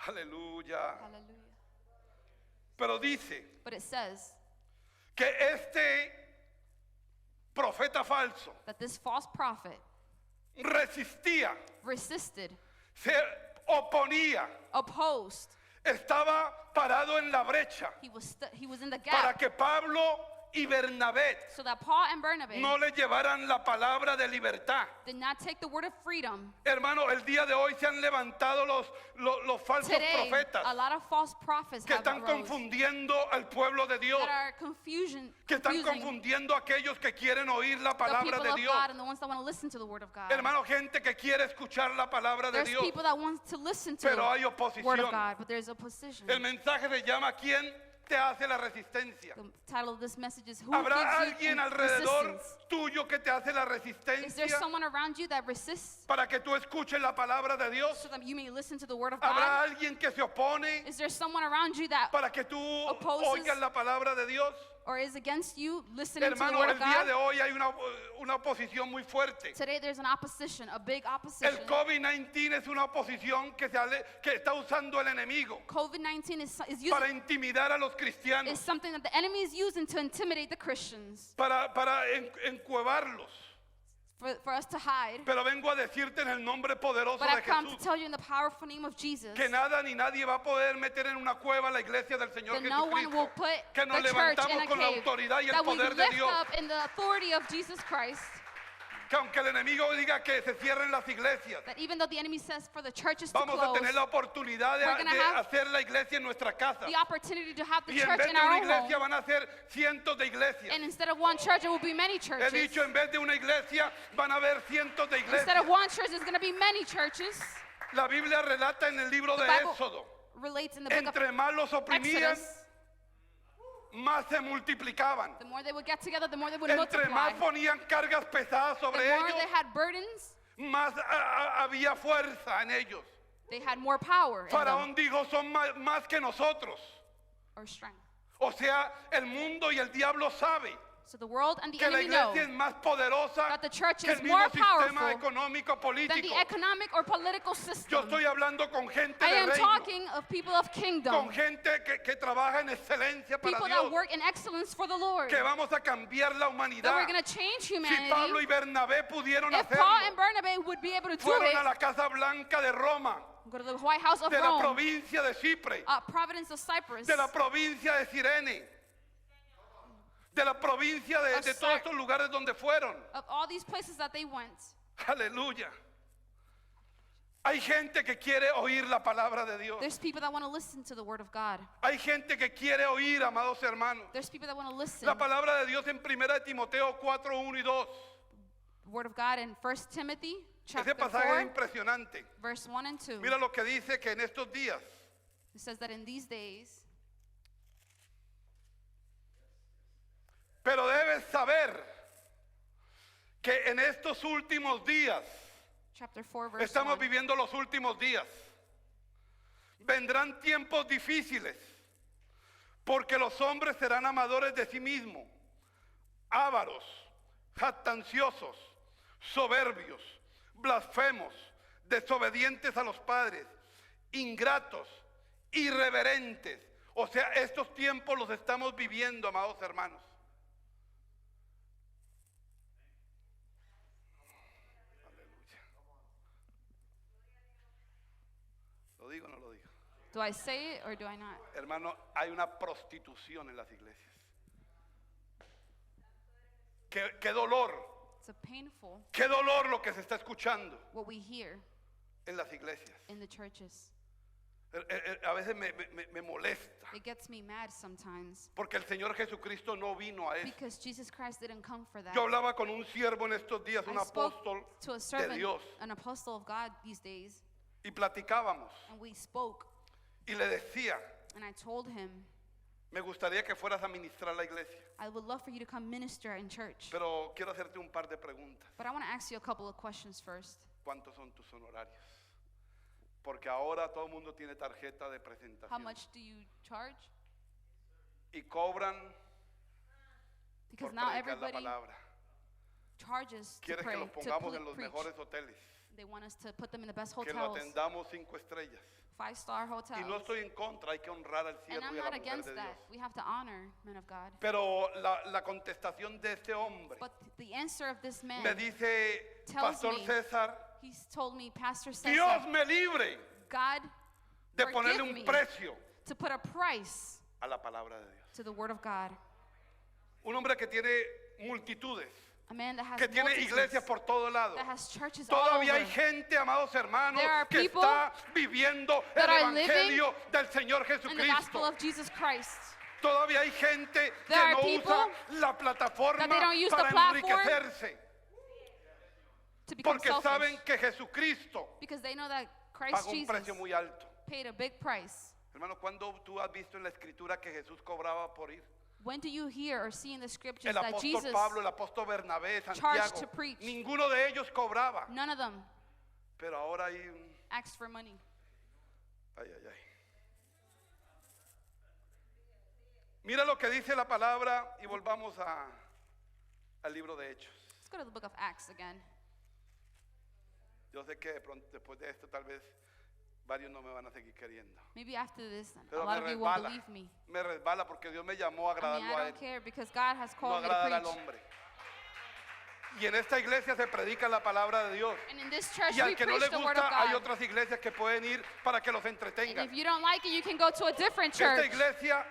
Aleluya. Hallelujah. Pero dice But it says que este profeta falso that this false prophet resistía, resisted, se oponía, opposed. estaba parado en la brecha He was in the para gap que Pablo y Bernabé so that Paul and Barnabas no le llevaran la palabra de libertad. did not take the word of freedom. Hermano, el día de hoy se han levantado los falsos Today, profetas a lot of false prophets que have están arose confundiendo al pueblo de Dios, that are confusing que están the confundiendo a aquellos que quieren oír la palabra people de of Dios. God and the ones that want to listen to the word of God. Hermano, gente que quiere escuchar la palabra de There's Dios, people that want to listen to pero hay the word oposición. of God, but there's opposition. El mensaje se llama ¿Quién te hace la resistencia? The title of this message is Who ¿Habrá Gives You alguien alrededor Resistance? tuyo que te hace la Is there resistencia someone around you that resists para que tú escuches la palabra de Dios? so that you may listen to the word of ¿Habrá God? alguien que se opone Is there someone around you that para que tú opposes oigas la palabra de Dios? or is against you listening to the Hermano, word el of día de God? hoy hay una oposición muy fuerte. Today there's an opposition, a big opposition. El COVID-19 es una oposición que está usando el enemigo COVID-19 is para intimidar a los is cristianos, something that the enemy is using to intimidate the Christians, para encuevarlos. for us to hide. Pero vengo a decirte en el nombre poderoso But I de come to Jesús tell you in the powerful name of Jesus que nada ni nadie va a poder meter en una cueva la iglesia del Señor that no one will Jesucristo. put Que nos the church in levantamos a con la cave, autoridad y el that we poder de lift Dios. up in the authority of Jesus Christ, Que aunque el enemigo diga que se cierren las iglesias, that even though the enemy says for the churches to vamos a close, tener la oportunidad we're gonna de have hacer la iglesia en nuestra casa. the opportunity to have the Y en church vez in de una our own iglesia home. van a ser cientos de iglesias. And instead of one church, it will be many He churches. dicho, en vez de una iglesia van a haber cientos de Instead iglesias. of one church, there's going to be many churches. La Biblia relata en el libro The de Bible Éxodo, relates in the book of entre más los oprimían, Exodus. más se multiplicaban. The more they would get together, the more they would Entre multiply. más ponían cargas pesadas The sobre more ellos, they had burdens, más había fuerza en ellos. they had more power in them, Faraón dijo, son más que nosotros. or strength. O sea, el mundo y el diablo sabe So the world and the que la enemy know iglesia es más poderosa that the church que is el more mismo sistema powerful económico than político. the economic or political Yo system. estoy hablando con gente I de am reino, talking of people of kingdom, con gente que trabaja en excelencia para people that Dios, work in excellence for the Lord, que vamos a cambiar la that humanidad. we're going to change Si Pablo y humanity. Bernabé pudieron If Paul and hacerlo, Barnabas would be able to do fueron a it, la Casa Blanca de Roma, go to the White House of de la Rome, provincia de Chipre, Providence of Cyprus, de la provincia de Cirene, de la provincia de todos estos lugares donde fueron. of all these places that they went. Aleluya. Hay gente que quiere oír la palabra de Dios. There's people that want to listen to the word of God. Hay gente que quiere oír, amados hermanos. There's people that want to listen. La palabra de Dios en 1 de Timoteo 4, 1 y 2. The word of God in 1 Timothy chapter Ese pasaje es 4, impresionante. verse 1 and 2. Mira lo que dice que en estos días It says that in these days, pero debes saber que en estos últimos días, chapter 4, verse estamos 1, viviendo los últimos días, vendrán tiempos difíciles, porque los hombres serán amadores de sí mismos, ávaros, jactanciosos, soberbios, blasfemos, desobedientes a los padres, ingratos, irreverentes. O sea, estos tiempos los estamos viviendo, amados hermanos. Aleluya. ¿Lo digo o no lo digo? do I say it or do I not? Hermano, hay una prostitución en las iglesias. Qué dolor, It's a painful qué dolor lo que se está escuchando what we hear en las iglesias. in the churches. A veces me molesta, It gets me mad sometimes porque el Señor Jesucristo no vino a eso. because Jesus Christ didn't come for that. Yo hablaba con un siervo en estos días, un I spoke apóstol to a de servant, Dios, an apostle of God these days, y platicábamos, and we spoke, y le decía, and I told him, me gustaría que fueras a ministrar la iglesia, I would love for you to come minister in church. pero quiero hacerte un par de preguntas. But I want to ask you a couple of questions first. ¿Cuántos son tus honorarios? Porque ahora todo el mundo tiene tarjeta de How presentación much do you charge? y cobran Because por now predicar la everybody palabra. charges to Quieres que pray, los to pongamos en los preach. mejores hoteles. They want us to put them in the best que lo hotels, atendamos 5 estrellas. 5-star Y no hotels. estoy en contra, hay que honrar al And siervo I'm y a la not mujer against de that. Dios. We have to honor men of God. Pero la contestación de este hombre But the answer of this man, me dice, tells Pastor me- César, he's told me, Pastor Dios Cesar, me libre God de forgive ponerle un me precio to put a price a la palabra de Dios. to the word of God. Un hombre que tiene multitudes, A man that has que tiene multitudes, iglesias por todo lado. that has churches all Todavía over. hay gente, amados hermanos, There are que people está viviendo el that are evangelio del Señor in the gospel Jesucristo. of Jesus Christ. Todavía hay gente que There are no people usa la plataforma that they don't use the para platform enriquecerse, To become porque selfish. saben que Jesucristo Because they know that Christ pagó un Jesus precio muy alto. paid a big price. Hermano, ¿cuándo tú has visto en la escritura que Jesús cobraba por ir? When do you hear or see in the scriptures El that apóstol Jesus, Pablo, el apóstol Bernabé, charged Santiago, to preach. ninguno de ellos cobraba. none of them Pero ahora hay un... asked for money? Ay, ay, ay. Mira lo que dice la palabra y volvamos al libro de Hechos. Let's go to the book of Acts again. Yo sé que de pronto, después de esto tal vez varios no me van a seguir queriendo. Maybe after this, a Pero lot me of you won't resbala, believe me. me resbala porque Dios me llamó a I mean, agradarlo I a don't Él, care because God has no called me agradar to al preach. hombre. Y en esta iglesia se predica la palabra de Dios. And in this church, Y al we que no preach le the word of gusta, hay God. otras iglesias que pueden ir para que los And entretengan. if you don't like it, you can go to a different Esta church. iglesia,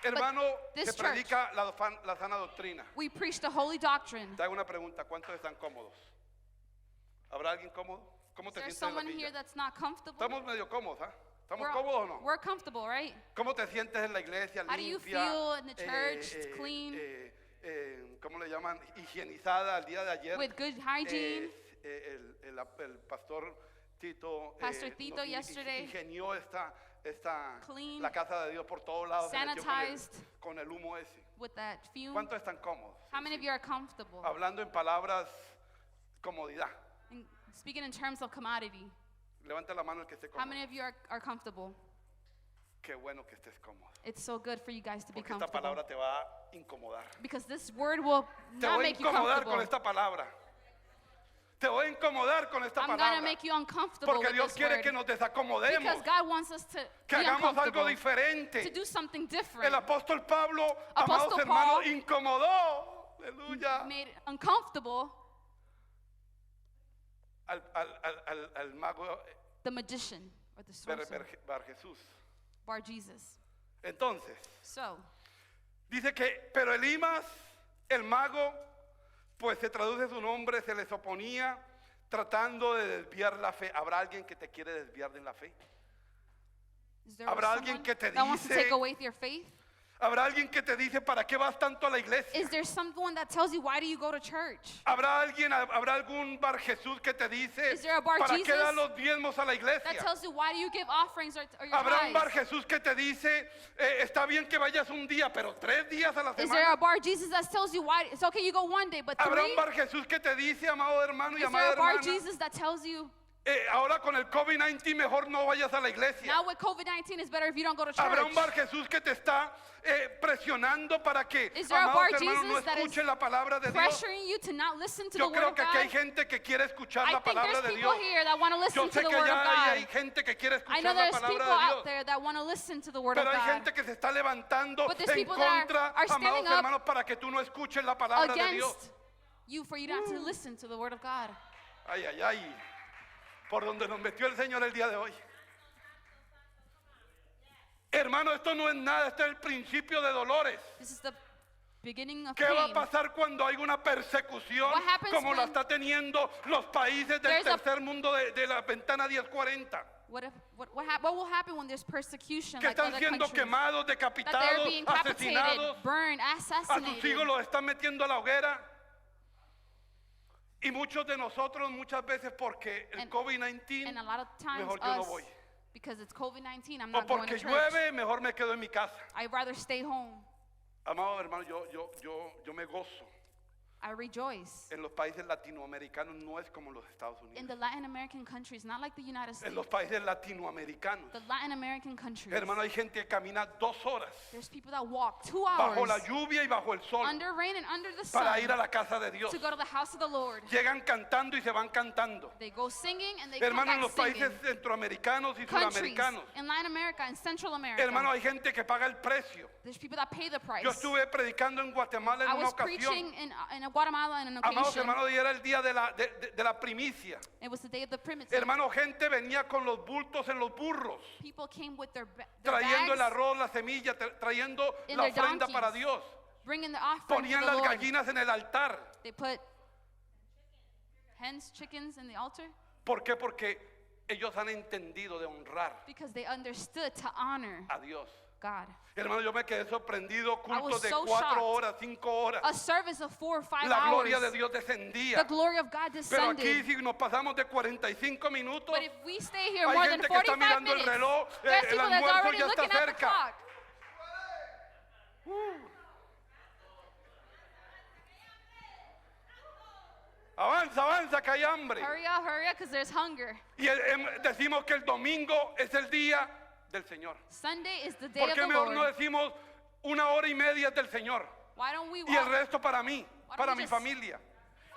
hermano, this se predica la sana doctrina. We preach the holy doctrine. Te hago una pregunta, ¿cuántos están cómodos? ¿Habrá alguien cómodo? ¿Cómo Is te there sientes en la someone here silla? that's not comfortable? Estamos medio cómodos, ¿ah? ¿Estamos cómodos o no? We're comfortable, right? ¿Cómo te sientes en la iglesia? How do you Limpia, feel in the church? It's clean. ¿Cómo le llaman? Higienizada el día de ayer. With good hygiene. El pastor Tito, Pastor Tito nos yesterday ingenió clean, la casa de Dios por todos lados. se metió sanitized. con el humo ese. With that fume. ¿Cuántos están cómodos? How many of you are comfortable? Hablando en palabras, comodidad. And speaking in terms of commodity, Levanta la mano el que esté how cómodo. many of you are comfortable? Qué bueno que estés cómodo. It's so good for you guys to be Porque esta comfortable. palabra te va a incomodar. Because this word will Te not voy a make you incomodar con comfortable. esta palabra. Te voy a incomodar con esta I'm going palabra. to make you uncomfortable Porque with Dios this quiere word. que nos desacomodemos. Because God wants us to Que be hagamos algo uncomfortable, to diferente. do something different. El apóstol Pablo, Apostle amados hermanos, Paul incomodó. Aleluya. Made uncomfortable Al mago the magician or the sorcerer, Bar Jesús. Bar Jesus. Entonces, So, dice que, pero Elimas, el mago, pues se traduce su nombre, se les oponía tratando de desviar la fe. ¿Habrá alguien que te quiere desviar de la fe? is there ¿Habrá someone alguien que te that wants to dice- take away your faith? ¿Habrá alguien que te dice, ¿para qué vas tanto a la iglesia? Is there someone that tells you, why do you go to church? ¿Habrá algún Bar Jesús que te dice, Is there a Bar ¿para qué Jesus das los diezmos a la That iglesia? tells you, why do you give offerings or your ¿Habrá un Bar tithes? Jesús que te dice, está bien que vayas un día, pero 3 días a la Is there a semana? Bar Jesus that tells you, why it's okay you go one day, but ¿Habrá 3? un Bar Jesús que te dice, amado hermano y Is there amada a Bar hermana, Jesus that tells you, ahora con el COVID-19 mejor no vayas a la iglesia? now with COVID-19 it's better if you don't go to ¿Habrá un Bar church? Jesús que te está presionando para que, Is there a amados Bar hermanos, no Jesus that is escuchen la palabra de Dios? Pressuring you to not listen to Yo the word creo of que aquí hay God? gente que quiere escuchar I la think palabra there's de people Dios. here that want to Yo listen to sé the que word of allá hay God. gente que quiere I escuchar know la there's palabra people de out Dios. there that want to listen to the word Pero of hay God gente que se está levantando But there's en people that contra, are standing amados up hermanos, para que tú no escuches la palabra de Dios. against you for you not to listen to the word of God. Ay, ay, ay. Por donde nos metió el Señor el día de hoy. Hermano, esto no es nada, este es el principio de dolores. This is the beginning of ¿Qué va a pain. pasar cuando hay una persecución What happens como la when está teniendo los países del there's a- tercer mundo de la ventana 1040? What will happen when there's persecution Que like están other siendo countries? quemados, That they're decapitados, being asesinados. capitated, burned, A sus assassinated. hijos los están metiendo a la hoguera. Y muchos de nosotros muchas veces porque el And COVID-19 a lot of times mejor yo no us, voy. because it's COVID-19, I'm O not going porque to church. llueve, mejor me quedo en mi casa. I'd rather stay home. Amado hermano, yo me gozo I rejoice. En los países latinoamericanos no es como los Estados In Unidos. the Latin American countries, not like the United States. En los países latinoamericanos, The Latin American countries. hermano, hay gente que camina 2 horas There's people that walk 2 bajo la hours lluvia y bajo el sol under rain and under the para sun ir a la casa de Dios. to go to the house of the Lord. Llegan cantando y se van cantando. They go singing and they come Hermano, en back los países singing. centroamericanos y Countries sudamericanos, in Latin America and Central America. hermano, hay gente que paga el precio. There's people that pay the price. Yo estuve predicando en Guatemala en I una was ocasión. preaching in Guatemala in an Amados occasion. hermanos, y era el día de la primicia. It was the day of the primitive. Hermano, gente venía con los bultos en los burros, People came with their trayendo el bags, arroz, la semilla, trayendo In la their ofrenda donkeys. para Dios. bringing the offering Ponían to the las Lord. gallinas en el altar. They put hens, chickens in the altar ¿Por qué? Porque ellos han entendido de honrar because they understood to honor a Dios. God. Hermano, yo me quedé sorprendido, cultos was de so 4 shocked. horas, 5 horas. A service of 4 or 5 La hours. gloria de Dios descendía. The glory of God Pero aquí descended. si nos pasamos de 45 minutos, But if we stay here hay more than gente que está 45 mirando el minutes, reloj, there's el people that's almuerzo already ya está looking at the cerca. clock. Avanza, avanza, que hay hambre. Hurry up, because there's hunger. Y decimos que el domingo es el día del Señor. Sunday is the day ¿Por of qué the mejor no Lord. decimos 1 hora y media es del Señor? Why don't we Y el walk? resto para mí, Why don't para we mi just- familia.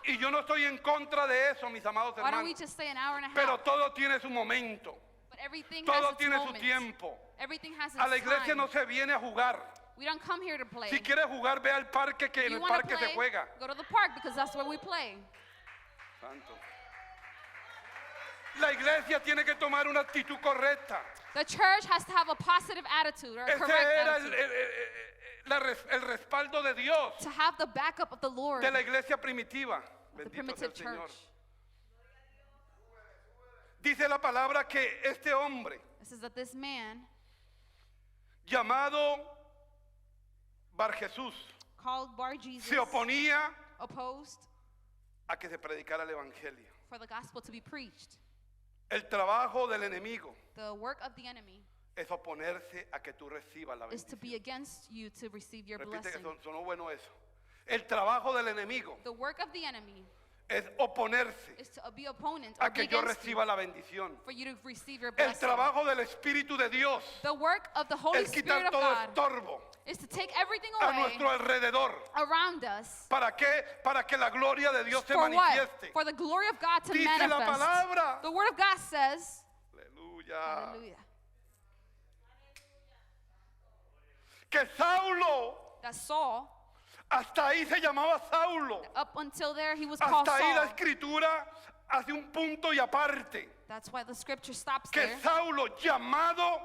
Y yo no estoy en contra de eso, mis amados Why don't we hermanos. just stay an hour and a half? Pero todo tiene su momento. But everything Todo has its tiene su moment. tiempo. Everything has its A la iglesia time. no se viene a jugar. We don't come here to play. Si quieres jugar, ve al parque, que en You el want to parque se play? juega. Go to the park because that's where we play. Santo. La iglesia tiene que tomar una actitud correcta. The church has to have a positive attitude or a Ese correct era attitude. el respaldo de Dios, To have the backup of the Lord. de la iglesia primitiva. The Bendito sea el primitive Señor. church. Dice la palabra que este hombre, It says that this man llamado Bar Jesús, called Bar Jesus se oponía opposed a que se predicara el evangelio. for the gospel to be preached. El trabajo del enemigo The work of the enemy es oponerse a que tú recibas la is to be bendición. against you to receive your Repite que blessing. sonó bueno eso. El trabajo del enemigo The work of the enemy es oponerse is to be opponent or a be que yo against you reciba la bendición. for you to receive your El blessing. trabajo del Espíritu de Dios The work of the Holy es Spirit quitar of todo God estorbo is to take everything a away nuestro alrededor. around us. ¿Para qué? Para que la gloria de Dios se For what? manifieste. For the glory of God to Dice la manifest. palabra. The word of God says, Aleluya. hallelujah, Que Saulo, that Saul, hasta ahí se llamaba Saulo. up until there he was called Hasta ahí la Saul. escritura hace un punto y aparte. That's why the scripture stops Que there. Saulo, llamado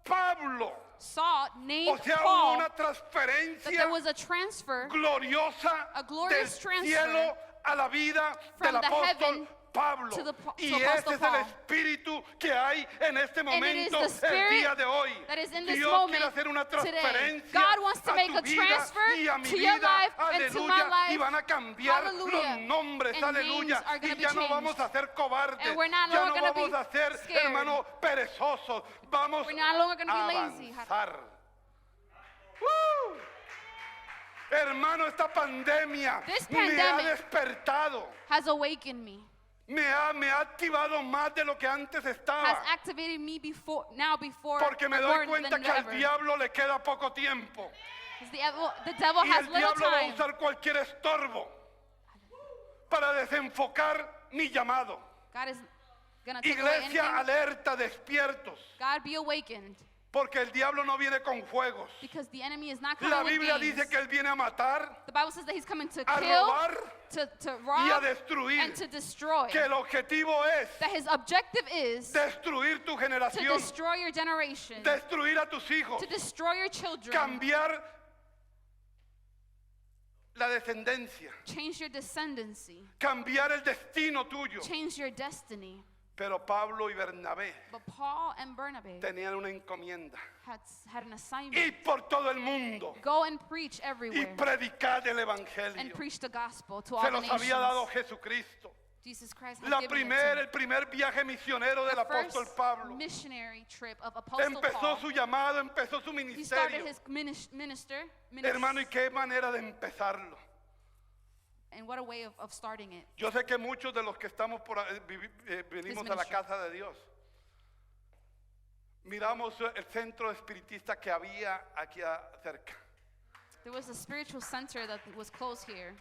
Pablo, Saul o named sea, hubo Paul, una that transferencia there was a transfer gloriosa a glorious del transfer cielo a la vida from del the apóstol heaven Pablo. to Y Apostle ese es el Paul. espíritu que hay en este it is momento, the el spirit día de hoy. that is in this Dios moment quiere hacer una today. transferencia God wants to a make tu a vida transfer y a mi to your vida. life and to my Aleluya. life. Y van a cambiar Hallelujah. los nombres. And Aleluya. names are gonna Y be ya no changed. vamos a ser cobardes. And we're not Ya no longer gonna vamos be a ser, scared. hermano, perezosos. Vamos We're not longer gonna a be lazy. avanzar. ¡Uh! Hermano, esta pandemia This me ha pandemic despertado. has awakened me, Me ha activado más de lo que antes has estaba. activated me before Porque me more doy cuenta than que al ever. diablo le queda poco tiempo. 'Cause the devil Y has el little diablo va a time usar cualquier estorbo para desenfocar mi llamado. God is gonna take away anything. Iglesia, alerta, despiertos. God, be awakened, Porque el diablo no viene con juegos. because the enemy is not coming La with Biblia games. dice que él viene a matar, The Bible says that he's coming to a kill, robar to y a rob, destruir. and to destroy. Que el objetivo es That his objective is destruir tu to generación, destroy your generation, destruir a tus hijos, to destroy your children, cambiar la descendencia, change your descendancy, cambiar el destino tuyo. change your destiny. Pero Pablo y Bernabé But Paul and Barnabas tenían una encomienda. had an assignment. Ir por todo el mundo Go and preach y everywhere predicar el and evangelio. preach the gospel to Se all the los había dado nations. Jesucristo. Jesus Christ had El given it to primer viaje misionero del the apóstol first Pablo. missionary trip of Apostle Empezó Paul. su llamado, empezó su He started ministerio. his ministry. Hermano, ¿y qué manera de empezarlo? And what a way of starting it. Yo sé que muchos de los que estamos venimos a la ministry. casa de Dios. Miramos el centro espiritista que había aquí cerca. There was a spiritual center that was close here.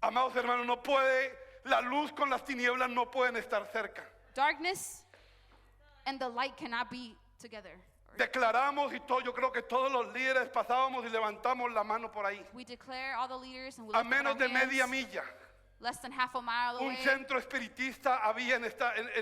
Amados hermanos, no puede, la luz con las tinieblas no pueden estar cerca. Darkness and the light cannot be together. Declaramos y todo, yo creo que todos los líderes pasábamos y levantamos la mano por ahí. We declare all the leaders and we A lift up menos our de hands. media milla, Less than half a mile un away. centro espiritista había en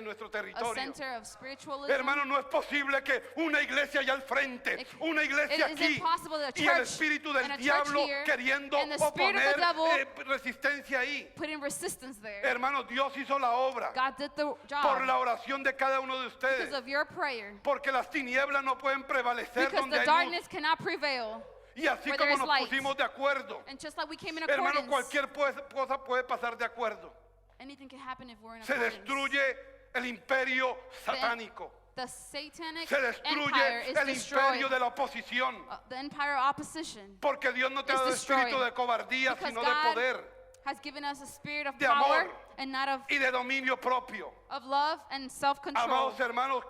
nuestro A territorio. center of spiritualism. Hermano, no es posible que una iglesia allá al frente, una iglesia it is aquí impossible that a y el church espíritu and del a church diablo here queriendo and the spirit of the oponer devil resistencia ahí. put in resistance there. Hermano, Dios hizo la obra God did the por job la oración de cada uno de ustedes. because of your prayer. Porque las tinieblas no pueden prevalecer Because donde the hay darkness luz. cannot prevail. Y así where como there is nos light. pusimos de acuerdo, And just like we came in hermano, accordance, cualquier cosa puede pasar de acuerdo. anything can happen if we're in Se accordance. destruye el imperio satánico. The satanic Se empire destruye is el destroyed. imperio de la oposición. The empire of opposition Porque Dios no te ha is dado espíritu destroyed. de cobardía, Because sino de God poder has given us a spirit of de power amor and not y de dominio propio. of love and self-control. Amados hermanos,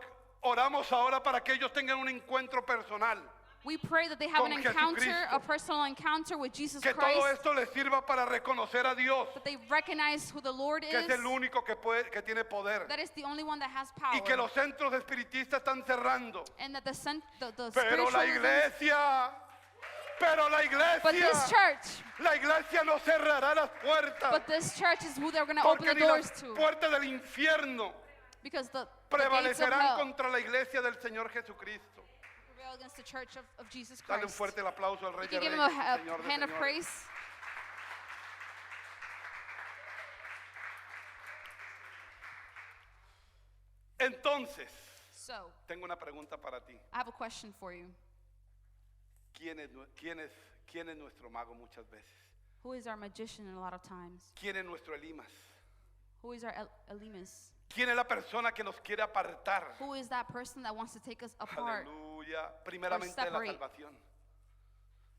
oramos ahora para que ellos tengan un encuentro personal. We pray that they have con an encounter, Jesucristo. a personal encounter with Jesus Que todo Christ, esto les sirva para reconocer a Dios, that they recognize who the Lord que es is, el único que tiene poder. that is the only one that has power, Y que los centros espiritistas están cerrando. and that the Pero la spiritualism, but this church, la iglesia no cerrará las puertas. but this church is who they're going to open Porque the ni doors las to, puertas del infierno because the gates of prevalecerán hell contra la iglesia del Señor Jesucristo. prevail against the church of Jesus Dale un Christ. fuerte el aplauso al Rey You de can give him Reyes, a Señor de hand of señores. praise. Entonces, So, tengo una pregunta para ti. I have a question for you. ¿Quién es nuestro mago muchas veces? Who is our magician a lot of times? ¿Quién es nuestro Elimas? Who is our Elimas? ¿Quién es la persona que nos quiere apartar? Who is that person that wants to take us apart? Aleluya. Primeramente de la separate. salvación.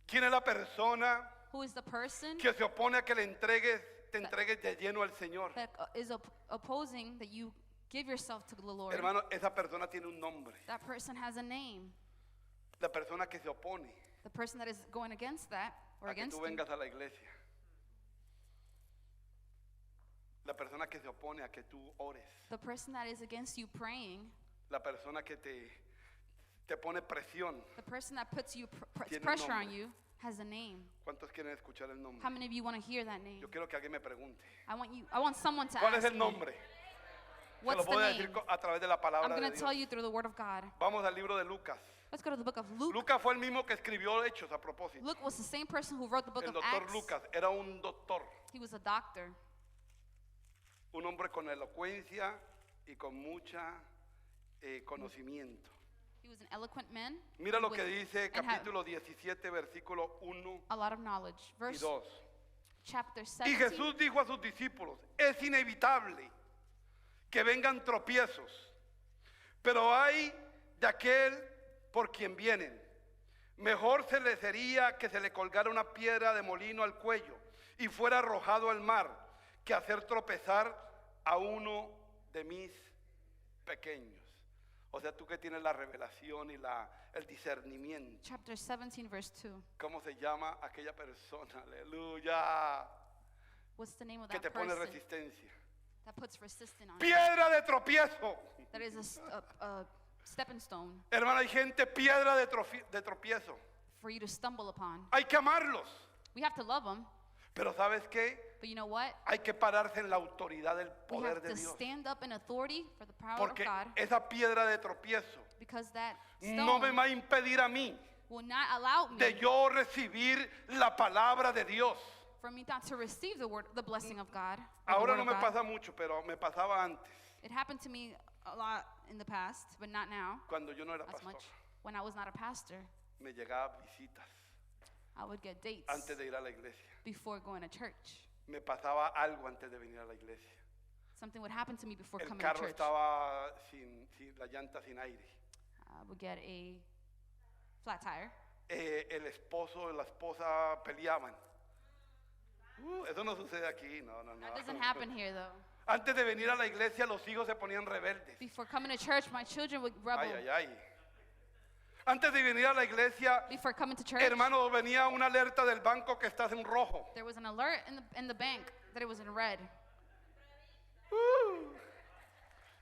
¿Quién es la persona Who is the person que se opone a que te entregues de lleno al Señor? that is opposing that you give yourself to the Lord? Hermano, esa persona tiene un nombre. That person has a name. La persona que se opone The person that is going against that or a que against tú you. vengas a la iglesia. La persona que se opone a que tú ores. The person that is against you praying. La persona que te pone presión. The person that puts Tiene un pressure on nombre. you has a name. ¿Cuántos quieren escuchar el nombre? How many of you want to hear that name? Yo quiero que alguien me pregunte. I want someone to ¿Cuál ask es el me, nombre? Se what's lo the voy a name? decir a través de la I'm palabra going de to tell Dios. you through the word of God. Vamos al libro de Lucas. Let's go to the book of Luke. Lucas fue el mismo que escribió Hechos a propósito. Luke was the same person who wrote the book El of doctor Acts. Lucas era un doctor, He was a doctor. un hombre con elocuencia y con mucha conocimiento. He was an eloquent man. Mira lo with que dice and had capítulo 17, versículo 1 a lot of knowledge. y Verse 2. chapter Y 17. Jesús dijo a sus discípulos, es inevitable que vengan tropiezos, pero hay de aquel por quien vienen. Mejor se le sería que se le colgara una piedra de molino al cuello y fuera arrojado al mar, que hacer tropezar a uno de mis pequeños. O sea, tú que tienes la revelación y el discernimiento. Chapter 17, verse 2. ¿Cómo se llama aquella persona? Aleluya. What's the name of Que that te pone person resistencia. that puts resistance on you? Piedra de tropiezo. That is a stepping stone Hermano, hay gente piedra de tropiezo. for you to stumble upon. Hay que amarlos. We have to love them, Pero ¿sabes qué? but you know what? Hay que pararse en la autoridad del We poder have de to Dios. stand up in authority for the power Porque of God, esa piedra de tropiezo because that no me stone va a impedir a mí will not allow me de yo recibir la palabra de Dios. for me not to receive the blessing of God. or the Ahora word no of me God. pasa mucho, pero me pasaba antes, It happened to me a lot in the past, but not now cuando yo no era as pastor. much. When I was not a pastor, Me llegaban visitas I would get dates antes de ir a la iglesia. before going to church. Me pasaba algo antes de venir a la iglesia. Something would happen to me before El coming to carro church. estaba sin la llanta sin aire. I would get a flat tire. El esposo y la esposa peleaban. Eso no sucede aquí, no. That doesn't happen here though. Antes de venir a la iglesia, los hijos se ponían rebeldes. Before coming to church, my children would rebel. Ay. Antes de venir a la iglesia, Before coming to church, hermano, venía una alerta del banco que estás en rojo. there was an alert in the bank that it was in red.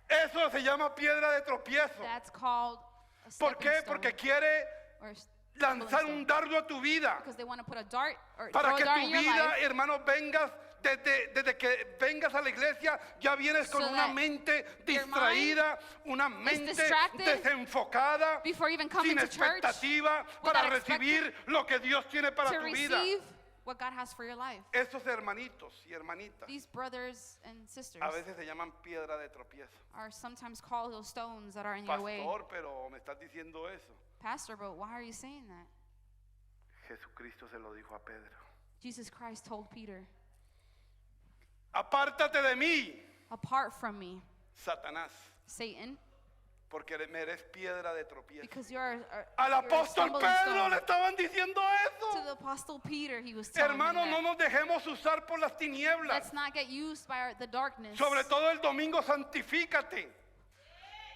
Eso se llama piedra de tropiezo. That's called a ¿Por stepping qué? stone. Porque quiere Or lanzar un dardo a tu vida. because they want to put a dart or Para throw que a dart tu in your vida, life. hermano, vengas, desde que vengas a la iglesia, ya vienes con So una that mente your distraída, una mente distracted desenfocada, before even coming sin to church, expectativa para without recibir lo que Dios tiene para to tu vida. receive what God has for your life. Esos hermanitos y hermanitas These brothers and sisters a veces se llaman piedra de tropiezo. are sometimes called those stones that are in your way. Pastor, pero me estás diciendo eso. Pastor, but why are you saying that? Jesucristo se lo dijo a Pedro. Jesus Christ told Peter, Apártate de mí, apart from me, Satanás, Satan, porque me eres piedra de tropiezo. because you're Al you're a apóstol stumbling Pedro stone. le estaban diciendo To eso. the apostle Peter, he was telling Hermano, him no that. nos dejemos usar por las tinieblas. Let's not get used by the darkness. Sobre todo el domingo, santifícate.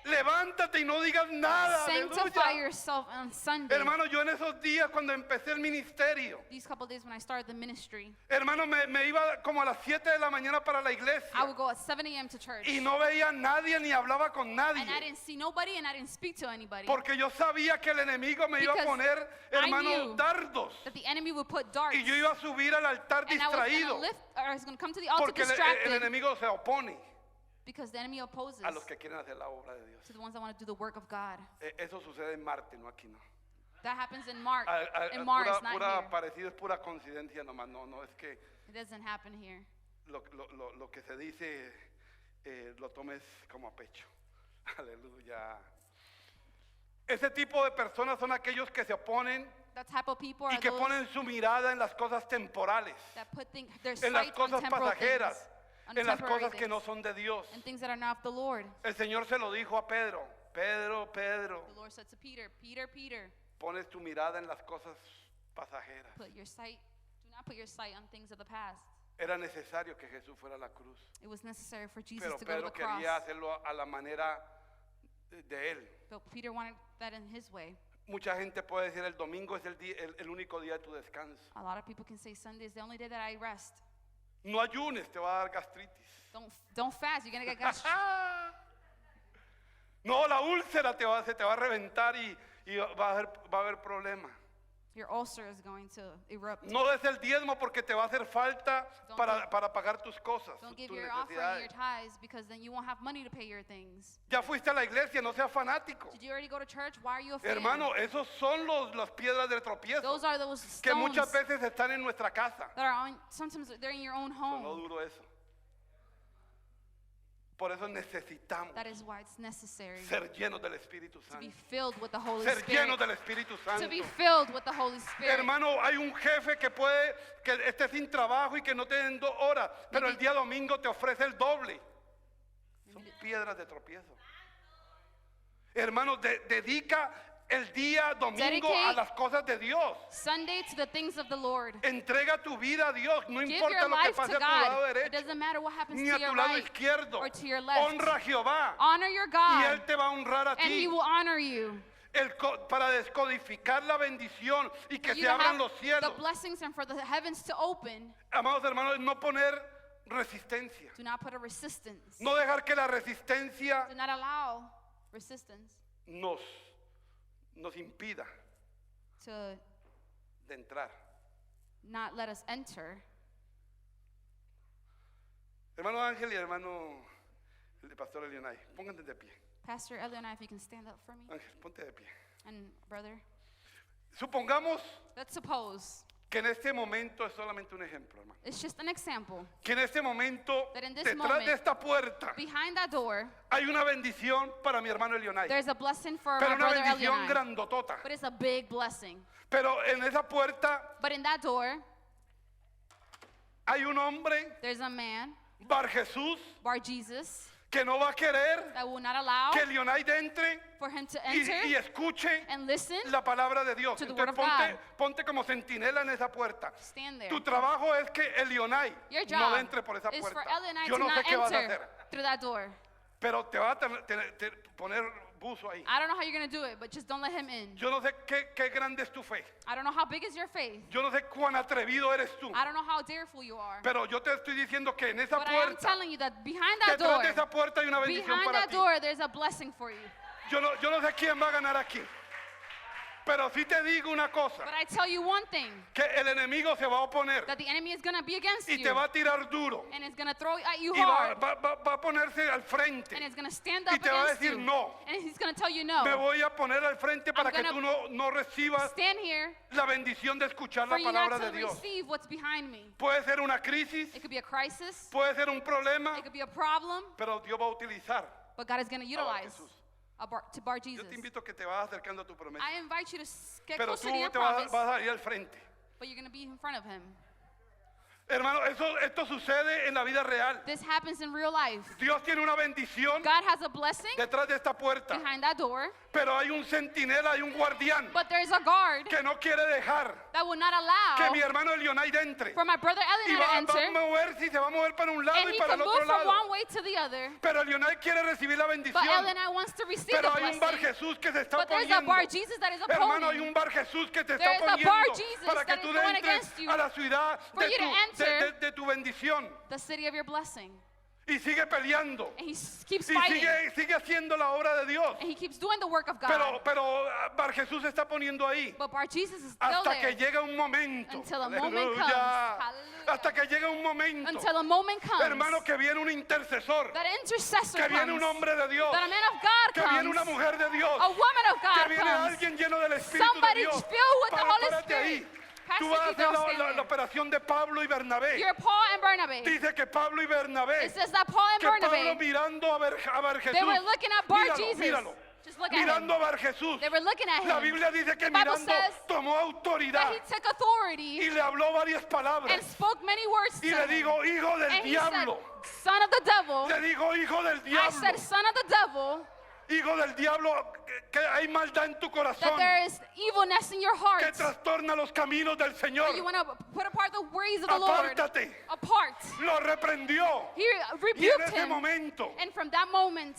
Levántate y no digas nada. Sanctify Aleluya. yourself on Sunday. Hermano, yo en esos días cuando empecé el ministerio, These couple days when I started the ministry, hermano, me iba como a las 7 de la mañana para la I iglesia would go at 7 a.m. to church. y no veía a nadie ni hablaba con nadie. And I didn't see nobody and I didn't speak to anybody. Porque yo sabía que el enemigo me iba a Because poner, I hermano, knew dardos. That the enemy would put darts. Y yo iba a subir al altar And I was going to distraído. lift, or I was going to come to the altar Porque el distracted. enemigo se opone Because the enemy opposes a los que quieren hacer la obra de Dios. to the ones that want to do the work of God. Eso sucede en Marte, no aquí no. That happens in Mars, Pura, not pura here. parecido, es pura coincidencia nomás. No es que It doesn't happen here. lo que se dice lo tomes como a pecho. Aleluya. Ese tipo de personas son aquellos que se oponen That type of people y are que those ponen su mirada en las cosas temporales, that put their en las sight on cosas temporal pasajeras, things, on en las temporary cosas que things, no son de Dios. and things that are not of the Lord. El Señor se lo dijo a Pedro. Pedro, The Lord said to Peter, Peter, pones tu mirada en las cosas pasajeras. do not put your sight on things of the past. Era necesario que Jesús fuera a la cruz, It was necessary for Jesus pero to go to Pedro the cross. quería hacerlo a la manera de él. But Peter wanted that in his way. Mucha gente puede decir el domingo es el único día de tu descanso. A lot of people can say Sunday is the only day that I rest. No ayunes, te va a dar gastritis. Don't fast, you're going to get gastritis. No, la úlcera se te va a reventar y va a haber problema. Your ulcer is going to erupt. No des el diezmo porque te va a hacer falta para pagar tus cosas, Don't give tus your offering, your necesidades. tithes, because then you won't have money to pay your things. Ya fuiste a la iglesia, no seas fanático. Did you already go to church? Why are you a fan? Hermano, esos son las piedras de tropiezo Those are those que stones muchas veces están en nuestra casa. that are sometimes they're in your own Sonó home. duro eso. Por eso necesitamos That is why it's necessary ser llenos del Espíritu to be Santo. filled with the Holy Ser llenos Spirit. del Espíritu To Santo. be filled with the Holy Spirit. Hermano, hay un jefe que esté sin trabajo y que no te den 2 horas, pero el día domingo te ofrece el doble. Son piedras de tropiezo. Hermano, dedica el día domingo a Dedicate las cosas de Dios. Sunday to the things of the Lord. Entrega tu vida a Dios, no Give importa your lo que life pase to a tu lado God. It derecho, doesn't matter what happens ni to a tu your lado right izquierdo. or to your left. Honra a Jehová Honor your y God, Él te va a honrar a and He ti. will honor you. Para descodificar la bendición y que For se you to abran have los the cielos. blessings and for the heavens to open. Amados hermanos, no poner resistencia. Do not put a resistance. No dejar que la resistencia Do not allow resistance nos impida to de entrar. not let us enter. Hermano Ángel y hermano el pastor Elionay, pónganse de pie. Pastor Eliana, if you can stand up for me. Ángel, ponte de pie. And brother, Supongamos let's suppose que en este momento es solamente un ejemplo, hermano. it's just an example. Que en este momento, That in this detrás moment, de esta puerta, Behind that door, hay una bendición para mi hermano Elionay. there's a blessing for Pero my una brother bendición Eliana. grandotota. But it's a big blessing. Pero en esa puerta But in that door, hay un hombre, there's a man, Bar Jesús, Bar Jesus, que no va a querer that will not allow que Leonide entre for him to y enter escuche and listen. la palabra de Dios. to the Entonces word of God. ponte como centinela en esa puerta. Stand there. Tu trabajo es que el Leonide Your no job entre por esa is for puerta. Elionite Yo to no sé not qué vas a enter hacer, through that door. pero te va a poner buzo ahí. I don't know how you're going to do it, but just don't let him in. Yo no sé qué grande es tu fe. I don't know how big is your faith. Yo no sé cuán atrevido eres tú. I don't know how dareful you are. Pero yo te estoy diciendo que en esa But I am puerta, telling you that behind that detrás door, de esa puerta hay una bendición behind para that ti. door, there's a blessing for you. Yo no sé quién va a ganar aquí. Pero sí te digo una cosa, But I tell you one thing, que el enemigo se va a oponer that the enemy is going to be against y you. te va a tirar duro And it's going to throw at you y va hard. a ponerse al frente. And it's going to stand Y up te va a against decir you. no. And he's going to tell you no. Me voy a poner al frente para que gonna tú no recibas Stand here la bendición de escuchar for la you not palabra to de Dios. receive what's behind me. Puede ser una crisis, It could be a crisis. puede ser un problema, It could be a problem. pero Dios va a utilizar. But God is going to utilize Jesús. to bar Yo Jesus. te invito a que te vas acercando a tu promesa. I invite you to get Pero closer tú to your te vas promise, a ir al frente. but you're going to be in front of him. Hermano, esto sucede en la vida real. This happens in real life. Dios tiene una bendición God has a blessing detrás de esta puerta, behind that door, pero hay un centinela, hay un guardián but there's a guard que no quiere dejar that will not que mi allow hermano Leonide entre. for my brother Y Elionite to va a enter, moverse y se va a mover para un lado and y he para can el move otro from lado. one way to the other. Pero Leonide quiere recibir la But bendición. Elionite wants to receive Pero the hay un bar blessing. Jesús que se está But there's a oponiendo. bar Jesus that is Hermano, hay opposing. un bar Jesús que te está There is a bar oponiendo Jesus para que that tú is going entres against you a la ciudad for you to enter de tu bendición. The city of your blessing. Y sigue peleando. And he keeps Y fighting. sigue haciendo la obra de Dios. And he keeps doing the work of God. Pero Bar Jesús se está poniendo ahí. But Bar Jesus is still Hasta there. que llega un momento. Until a moment Aleluya. comes. Hallelujah. Hasta que llega un momento. Until a moment comes. Hermano, que viene un intercesor. That intercessor Que viene comes. un hombre de Dios. That a man of God Que comes. viene una mujer de Dios. A woman of Que God viene comes. alguien lleno del Espíritu Somebody de Dios. filled with the Holy Párate ahí. Spirit. Pastor, Tú vas a you hacer don't stand la there. operación de Pablo y Bernabé. You're Paul and Barnabas. Dice que Pablo y Bernabé, It says that Paul and que Pablo Barnabas, mirando a Bar Jesús, they were looking at Bar míralo, Jesus. míralo, Just look at him. mirando a Bar Jesús, They were looking at la him. Biblia dice que The Bible mirando says tomó autoridad That he took authority y le habló varias palabras and spoke many words to y le him. dijo, hijo del And he said, diablo, son of the devil. le dijo, hijo del I diablo, said, son of the devil, hijo del diablo, que hay maldad en tu that corazón, there is evilness in your heart. que trastorna los caminos del Señor. You want to put apart the ways of the Lord. Apártate. Apart. Lo reprendió He y en rebuked ese him. momento And from that moment,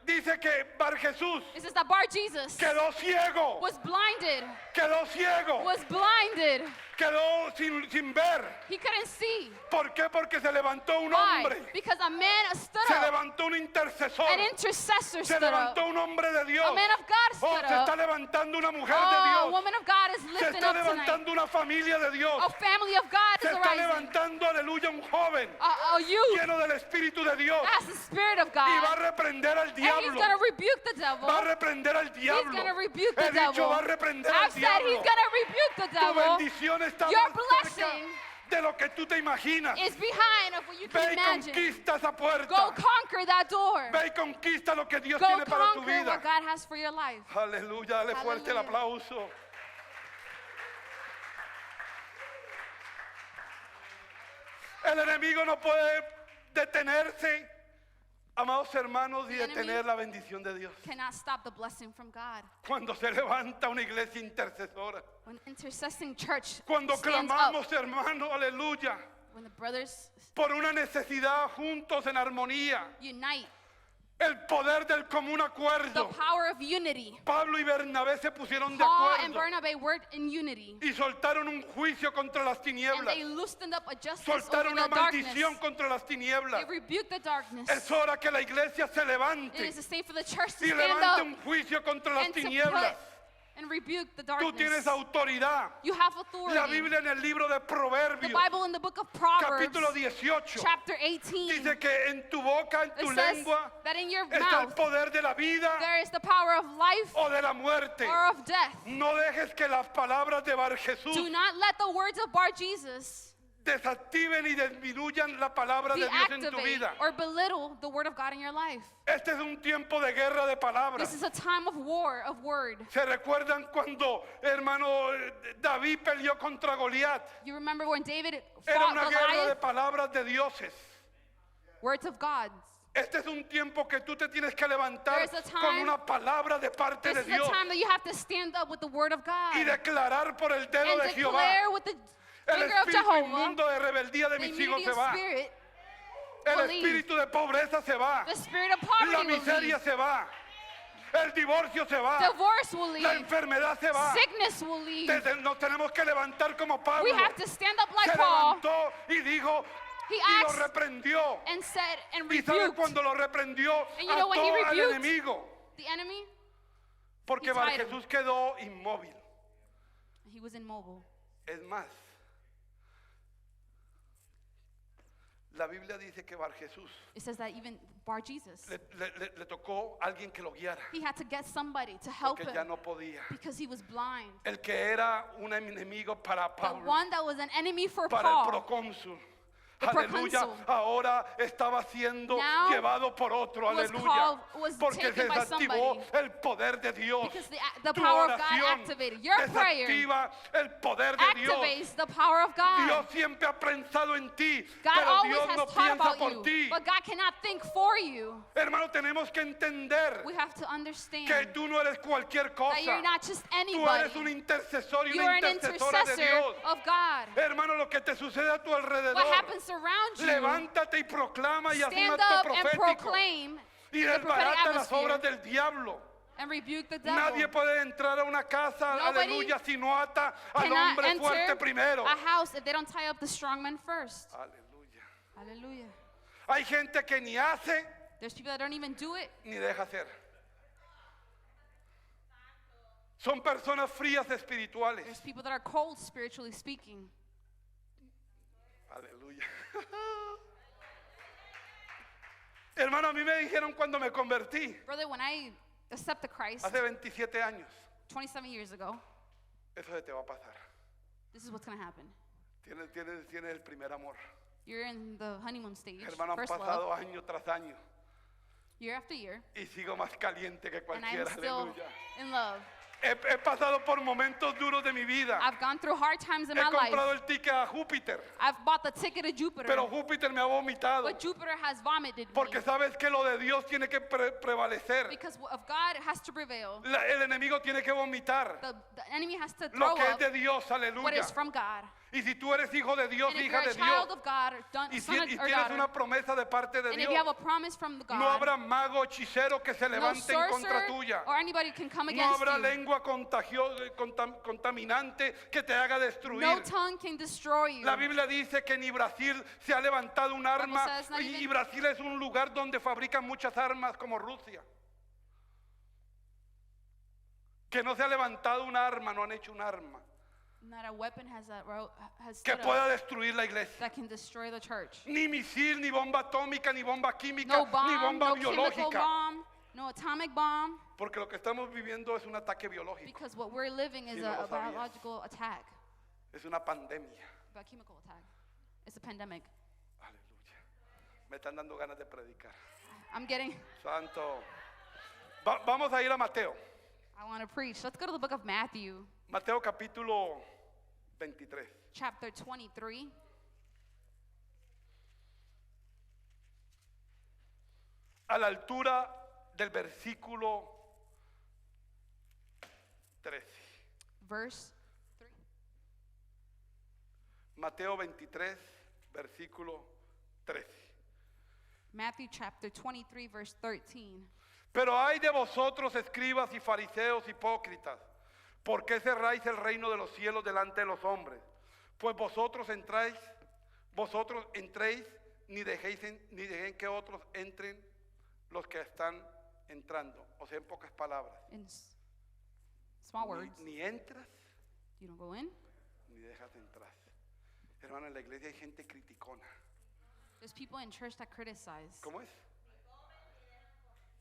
dice que Bar Jesús it says that Bar Jesus quedó ciego, was blinded. quedó ciego, Was blinded. quedó sin ver. He couldn't see. ¿Por qué? Porque se levantó un Why? hombre, Because a man stood se up. levantó un intercesor, An intercessor se stood up. levantó un hombre de Dios. A man of God Oh, stood se está up. levantando una mujer de Oh, a Dios. woman of God is Se lifting está up tonight. levantando una familia de Dios. A family of God Se is está arising. levantando, aleluya, un joven A youth lleno del Espíritu de Dios. has the Spirit of Y va a God. reprender al And he's diablo. going to rebuke the devil. Va a reprender al He's diablo. going to rebuke the He dicho, devil. va a reprender al I've said he's diablo. going to rebuke the Tu devil. bendición está Your más cerca blessing de lo que tú te imaginas. is behind of what you Ve can y imagine. conquista esa puerta. Go conquer that door. Ve y conquista lo que Dios Go tiene para tu conquer vida. what God has for your life. Aleluya, dale fuerte el Aleluya. aplauso. El enemigo no puede detenerse, amados hermanos, y The enemy detener la bendición de Dios. Cannot stop the blessing from God. Cuando se levanta una iglesia intercesora, When intercessing church cuando stands up, clamamos, hermano, aleluya, when the brothers por una necesidad juntos en armonía, unite, el poder del común the acuerdo. power of unity. Pablo y Bernabé se pusieron de Paul and acuerdo Barnabas worked in unity. y soltaron un juicio contra las And tinieblas. they loosened up a justice over Soltaron una the darkness. maldición contra las tinieblas. They rebuked the darkness. Es hora que la iglesia se It levante is the same for the church to y stand levante up un juicio contra las and to tinieblas. put and rebuke the Tú tienes darkness. autoridad. You have La authority. Biblia en el libro de The Proverbios, Bible in the book of Proverbs, capítulo 18, chapter 18, dice que en tu boca, en tu it says lengua, that in your está el mouth poder de la vida there is the power of life o de la muerte. or of death. No dejes que las palabras de Bar Do Jesús not let the words of Bar Jesus desactiven y disminuyan la palabra de Dios en tu deactivate vida. or belittle the word of God in your life. Este es un tiempo de guerra de palabras. This is a time of war, of word. ¿Se recuerdan cuando, hermano, David peleó contra Goliat? You remember when David Era fought una guerra de Goliath? palabras de dioses. Words of God. Este es un tiempo que tú te tienes que levantar There is a time- con una palabra de parte This de is Dios the time that you have to stand up with the word of God y declarar por el dedo and de Jehová. declare with the El finger of espíritu Jehovah, inmundo de rebeldía de the mis hijos immunity se of va. spirit, El will leave. espíritu de pobreza se va. The spirit of La poverty will miseria leave. se va. El divorcio se va. Divorce will La leave. enfermedad se va. Sickness will leave. Nos tenemos que levantar como Pablo. We have to stand up like Se Paul levantó y dijo He y lo asked reprendió. and said and Y sabe rebuked cuando lo reprendió, And you know when he ató al rebuked enemigo. the enemy. Porque he Bar tied him. Jesús quedó inmóvil. He was immobile. Es más, la Biblia dice que Bar Jesús It says that even Bar Jesus, le tocó a alguien que lo guiara. he had to get somebody to help Porque ya him no podía. because he was blind. El que era un enemigo para The Pablo, one that was an enemy for para el Paul, procónsul. The Aleluya, proconsul. ahora estaba siendo Now llevado por otro, was aleluya, was porque taken by desactivó somebody. el poder de Dios. because the Tu power of God oración activated. Your prayer desactiva el poder de Dios. activates the power of God. Dios siempre ha pensado en ti, God pero always Dios has no thought piensa about por you, ti. but God cannot think for you. Hermano, tenemos que entender We have to understand que tú no eres cualquier cosa. that you're not just Tú eres un anybody. intercesor y You're una an intercesora de intercessor Dios. of God. Hermano, lo que te sucede a tu alrededor, What happens around you, levántate y proclama y haz un stand acto up and profético proclaim y the prophetic desbarata las obras atmosphere del diablo. and rebuke the devil. Nadie puede entrar a una casa, Nobody aleluya, si no ata al Cannot hombre fuerte enter primero. a house if they don't tie up the strong men first. Aleluya. Hallelujah. Hay gente que ni hace There's people that don't even do it. ni deja hacer. Son personas frías espirituales. There's people that are cold spiritually speaking. Aleluya. Hermano, a mí me dijeron cuando me convertí, Brother, when I accepted Christ hace 27 años, 27 years ago, eso se te va a pasar. this is what's going to happen. Tienes el primer amor. You're in the honeymoon stage, Hermano, han first love, pasado año tras año year after year, y sigo más caliente que and I'm cualquiera. still Aleluya. in love. He pasado por momentos duros de mi vida. I've gone through hard times in He my comprado life. el ticket a Júpiter, I've bought the ticket to Jupiter, pero Júpiter me ha vomitado. but Jupiter has vomited me. Porque sabes que lo de Dios tiene que prevalecer. Because of God, it has to prevail. El enemigo tiene que vomitar The enemy has to lo throw que es up de Dios, what aleluya. is from God. Y si tú eres hijo de Dios, And if hija you're de a child Dios, of God, y son or tienes daughter, una promesa de parte de and if Dios, you have a promise from the no God, habrá mago o hechicero que se no levante en contra sorcerer tuya. or anybody can come No against habrá you. lengua contaminante que te haga No destruir. tongue can destroy you. La Biblia dice que ni Brasil se ha levantado un arma says not y even- Brasil es un lugar donde fabrican muchas armas como Rusia. Que no se ha levantado un arma, no han hecho un arma Not a weapon has que stood up pueda destruir la iglesia. that can destroy the church. Ni misil, ni bomba atómica, ni bomba química, No ni bomb, bomba no chemical biológica. bomb, no atomic bomb, Porque lo que estamos viviendo es un ataque biológico, because what we're living is Si no lo a sabías. biological attack, es una pandemia. a chemical attack. It's a pandemic. Aleluya. Me están dando ganas de predicar. I'm getting, Santo. Vamos a ir a Mateo. I want to preach. Let's go to the book of Matthew, Mateo capítulo 23. chapter 23. A la altura del versículo 13. Verse 3. Mateo 23, versículo 13. Matthew chapter 23, verse 13. Pero hay de vosotros, escribas y fariseos hipócritas, ¿por qué cerráis el reino de los cielos delante de los hombres? Pues vosotros entréis, ni dejéis que otros entren los que están entrando. O sea, en pocas palabras, In small words, ni entras you don't go in. ni dejas entrar. Hermano, en la iglesia hay gente criticona. There's people in church that criticize. ¿Cómo es?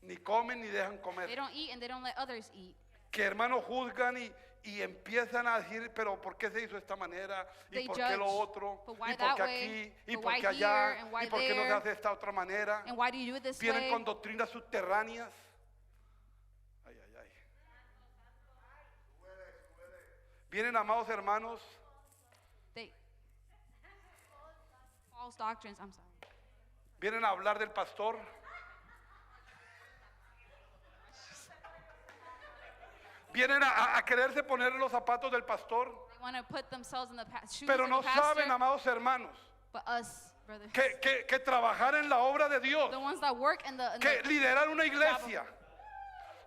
Ni comen ni dejan comer. They don't eat and they don't let others eat. Que hermanos juzgan y empiezan a decir, pero ¿por qué se hizo de esta manera? ¿Y They por qué lo judge, otro? but ¿Y why por that qué way? aquí? ¿Y But por why qué allá? here? And why ¿Y por qué no se there? hace de esta otra manera? And why do you do it this Vienen way? con doctrinas subterráneas. Ay, ay, ay. Vienen, amados hermanos, They false doctrines. I'm sorry. vienen a hablar del pastor Vienen a quererse poner los zapatos del pastor, They want to put themselves in the shoes pero of no the pastor. saben, amados hermanos, But us, brothers, que trabajar en la obra de Dios, the ones that work in the que liderar una iglesia,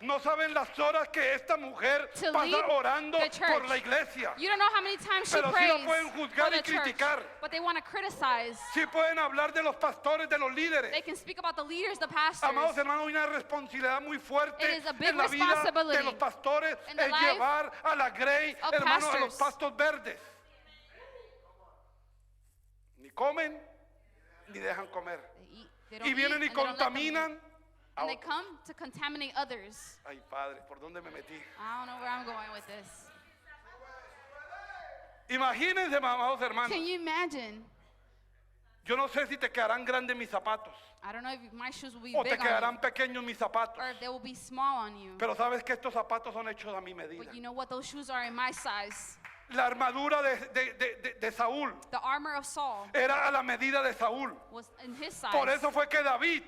no saben las horas que esta mujer To pasa lead orando the church. por la iglesia. you don't know how many times she Pero sí prays la pueden juzgar for the y church, criticar. but they want to criticize. Sí pueden hablar de los pastores, de los líderes. They can speak about the leaders, the pastors. Amados hermanos, hay una responsabilidad muy fuerte It is a big en la vida responsibility de los pastores, in the es life llevar a la grey, of hermanos, a los pastors. pastos verdes. Ni comen, ni dejan comer. They eat, they don't Y eat, vienen y and they don't let them eat. contaminan. a And they otros. come to contaminate others. Ay, Padre, ¿por dónde me metí? I don't know where I'm going with this. Imagínense, amados hermanos. Can you imagine? Yo no sé si te quedarán grandes mis zapatos I don't know if my shoes will be o te big on quedarán you, pequeños mis zapatos. or if they will be small on you. Pero sabes que estos zapatos son hechos a mi medida. But you know what? Those shoes are in my size. La armadura de Saúl The armor of Saul era a la medida de Saúl. was in his size. Por eso fue que David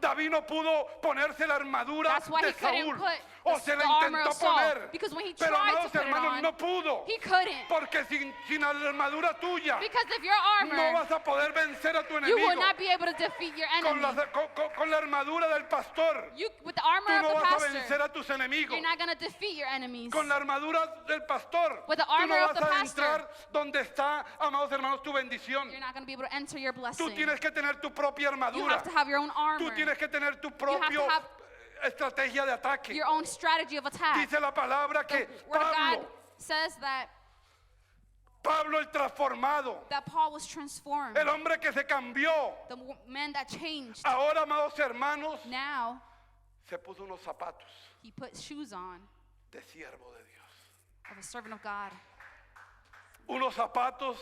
David no pudo ponerse la armadura That's why de he couldn't Saúl. put O se la the armor intentó of Saul, poner. because when he Pero tried amados to put it hermanos, on, no pudo. he couldn't. Porque sin la armadura tuya Because of your no armor, vas a poder vencer a tu you enemigo. will not be able to defeat your Con enemy. con la armadura del pastor, With the tú armor no of the vas a vencer pastor, a tus enemigos. you're not going to defeat your enemies. Con la armadura del pastor, With the tú no armor of vas the a pastor, entrar donde está, amados hermanos, tu bendición. You're not going to be able to enter your Tú blessing. tienes que tener tu propia You armadura. have to have your own Tú armor, tienes que tener tu have propio to have estrategia de ataque. your own strategy of attack. Dice la palabra The que Word of God Pablo, says that Pablo el transformado, Paul was transformed. el hombre que se cambió, The man that changed. ahora, amados hermanos, Now, se puso unos zapatos he put shoes on de siervo de Dios. of a servant of God. Unos zapatos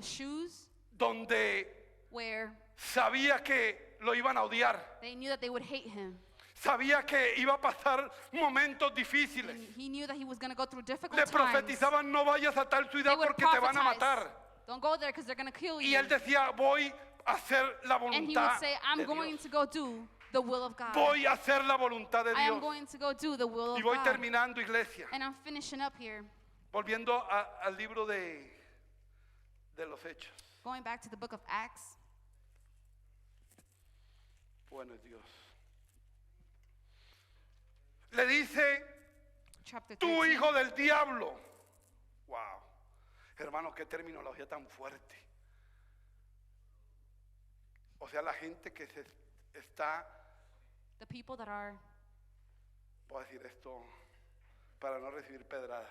Shoes donde where sabía que lo iban a odiar. they knew that they would hate him. Sabía que iba a pasar momentos difíciles. And he knew that he was going to go through difficult Le times. profetizaban, no vayas a tal They ciudad would porque te van a prophesize. matar. Don't go there because they're going to kill Y you. él decía, voy a hacer la And he would voluntad say, I'm de going Dios. to go do the will of God. Voy a hacer la voluntad de I am Dios. going to go do the will Y of voy God. terminando, iglesia. And I'm finishing up here, Volviendo al libro de los Hechos. going back to the book of Acts. Bueno es Dios. Le dice, Chapter tú 13. hijo del diablo. Wow. Hermano, qué terminología tan fuerte. O sea, la gente que se está, The people that are, voy a decir esto para no recibir pedradas,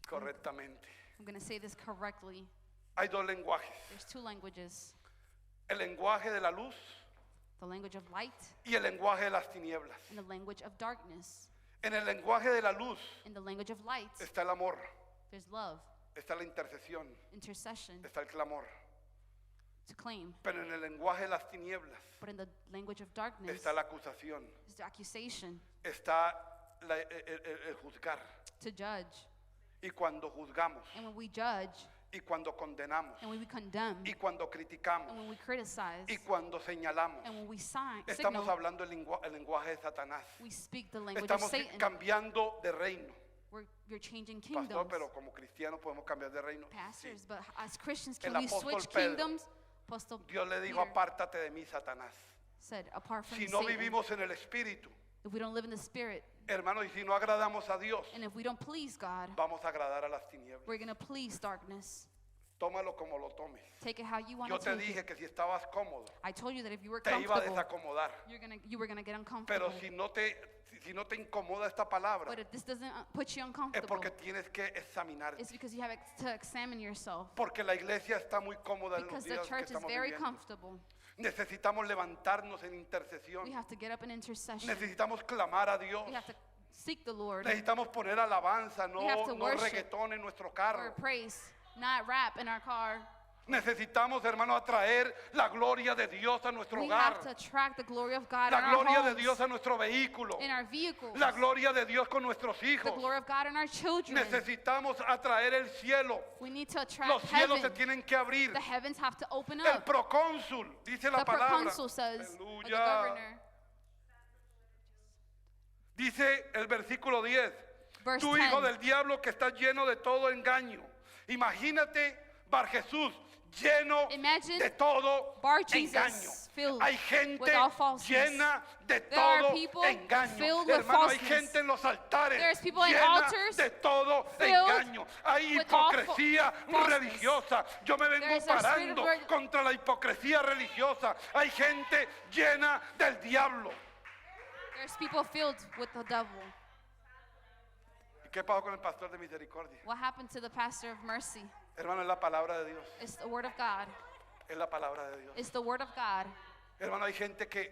correctamente. I'm going to say this correctly. Hay dos lenguajes. There's two languages. El lenguaje de la luz The language of light y el lenguaje de las tinieblas. and the language of darkness. En el lenguaje de la luz In the language of light, está el amor, there's love, está la intercesión, intercession, está el clamor. to claim. Pero en el lenguaje de las tinieblas But in the language of darkness, está la acusación, is the accusation, está el juzgar. to judge. Y cuando juzgamos, And when we judge, y cuando condenamos, and when we condemn, y cuando criticamos, and when we criticize, y cuando señalamos, and when we estamos signal, hablando el lenguaje de Satanás. we speak the language of Estamos Satan. cambiando de reino. You're changing Pastor, kingdoms. pero como cristianos podemos cambiar de reino. Pastors, Sí. but as Christians, can El we apóstol switch Pedro, kingdoms? Apostle Dios le dijo, Peter apártate de mí, Satanás. said, apart from Si no Satan, vivimos en el Espíritu, if we don't live in the Spirit, hermano, y si no agradamos a Dios, and if we don't please God, vamos a agradar a las tinieblas. we're going to please darkness. Tómalo como lo tomes. Take it how you want Yo to te take dije it. que si estabas cómodo, I told you that if you were te iba a comfortable, desacomodar. you were gonna get uncomfortable. Pero si no te incomoda esta palabra, But if this doesn't put you es uncomfortable, porque tienes que examinarte. it's because you have to examine yourself. Porque la iglesia está muy cómoda en los Because the días que church is estamos very viviendo. comfortable. Necesitamos levantarnos en intercesión. We have to get up in intercession. Necesitamos clamar a Dios. We have to seek the Lord Necesitamos poner alabanza, no, We have to no worship. reggaetón en nuestro or carro. praise, not rap in our car. Necesitamos, hermano, atraer la gloria de Dios a nuestro We hogar. have to attract the glory of God La in our gloria de homes, Dios a nuestro vehículo. in our vehicles, La gloria de Dios con nuestros the hijos. glory of God in our children. Necesitamos atraer el cielo. We need to attract Los cielos se heaven. tienen que abrir. The heavens have to open El up. procónsul, dice la The palabra. proconsul says, or the Aleluya. governor, Dice el versículo 10, Verse tú hijo 10. del diablo que estás lleno de todo engaño. Imagínate Bar Jesús lleno Imagine de todo Bar Jesus engaño. filled Hay gente with all falseness. llena de There are todo people engaño. filled with Hermano, hay falseness. gente en los altares There's people in llena altars de todo filled engaño. Hay with all hipocresía falseness. religiosa. Yo me vengo There's a spirit of parando contra la hipocresía religiosa. Hay gente llena del diablo. There's people filled with the devil. ¿Y qué pasó con el pastor de misericordia? What happened to the pastor of mercy? Hermano, es la palabra de Dios. It's the word of God. Es la palabra de Dios. It's the word of God. Hermano, hay gente que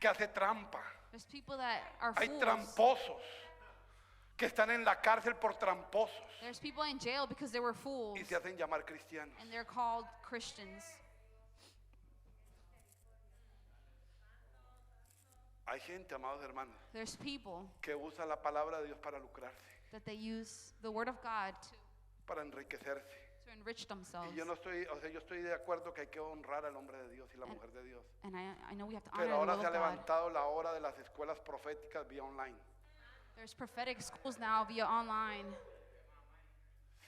hace trampa. There's people that are Hay fools. tramposos que están en la cárcel por tramposos There's people in jail because they were fools y se hacen llamar cristianos. and they're called Christians. Hay gente, amados hermanos, There's people que usa la palabra de Dios para lucrarse, that they use the word of God para enriquecerse. to enrich themselves. Y yo no estoy, o sea, yo estoy de acuerdo que hay que honrar al hombre de Dios y la mujer de Dios. And I know we have to honor Pero the ahora will se ha of God. levantado la hora de las escuelas proféticas vía online. There's prophetic schools now via online.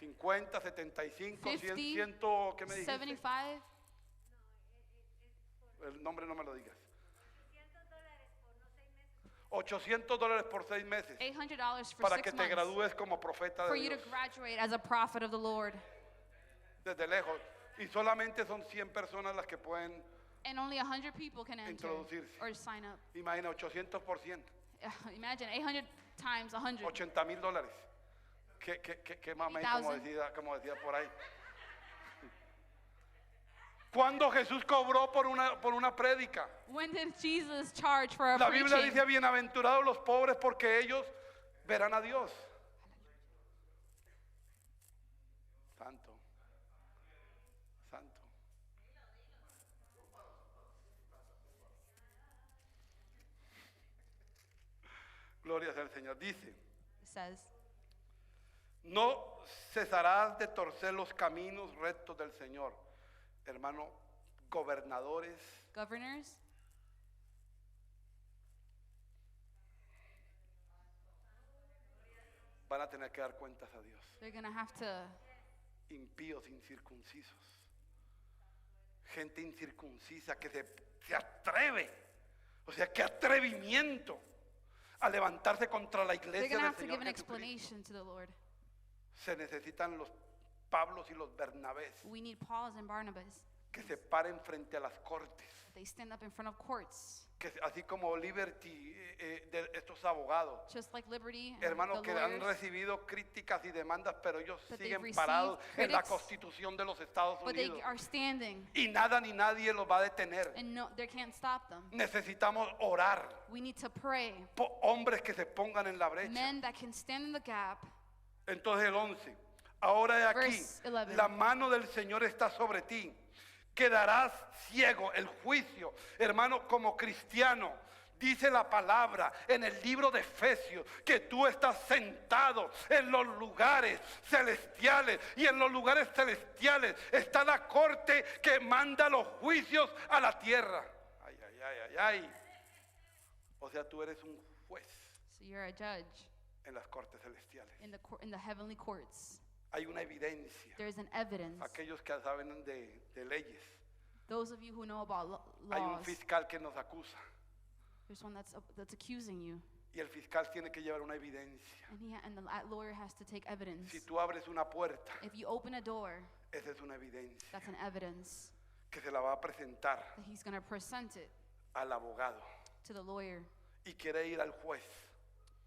50, 75, 100, 50, 100, ¿qué me dijiste? 75. El nombre no me lo digas. $800 por 6 meses $800 for para 6 que te months gradúes como profeta for de you to Dios graduate as a prophet of the Lord. desde lejos. Y solamente son 100 personas las que pueden, And only 100 people can enter Introducirse. or sign up. imagina, 800%, Imagine 800 times 100. $80,000. Que mamey, como decía por ahí. ¿Cuándo Jesús cobró por una prédica? When did Jesus charge for a La Biblia preaching? dice, bienaventurados los pobres porque ellos verán a Dios. Santo. Santo. Gloria sea al Señor. Dice, It says, no cesarás de torcer los caminos rectos del Señor. Hermano, gobernadores, governors, van a tener que dar cuentas a Dios. they're going to have to, Impíos, incircuncisos. Gente incircuncisa que se atreve. O sea, qué atrevimiento a levantarse contra la they're iglesia going to del have to Señor give an Jesucristo. explanation to the Lord. Se necesitan los Pablos y los Bernabés We need Pauls and Barnabas. que se paren frente a las cortes. They stand up in front of courts, Que así como Liberty, de estos abogados, just like Liberty and hermanos, the que han lawyers. recibido críticas y demandas, pero ellos But they've siguen received parados en la critics, Constitución de los Estados But they Unidos. are standing, Y nada ni nadie los va a detener. and no, they can't stop them. Necesitamos orar We need to pray. por hombres que se pongan en la brecha. Men that can stand in the gap. Entonces el 11. Ahora he aquí, Verse 11. la mano del Señor está sobre ti. Quedarás ciego, el juicio. Hermano, como cristiano, dice la palabra en el libro de Efesios que tú estás sentado en los lugares celestiales, y en los lugares celestiales está la corte que manda los juicios a la tierra. Ay, ay, ay, ay, ay. O sea, tú eres un juez So you're a judge en las cortes celestiales. in the heavenly courts. Hay una evidencia. There's an evidence. Aquellos que saben de leyes. Those of you who know about Hay un laws, fiscal que nos acusa, there's one that's accusing you, y el fiscal tiene que llevar una evidencia. and the lawyer has to take evidence. Si tú abres una puerta, If you open a door, esa es una evidencia that's an evidence que se la va a presentar that he's going to present it al abogado, to the lawyer y quiere ir al juez.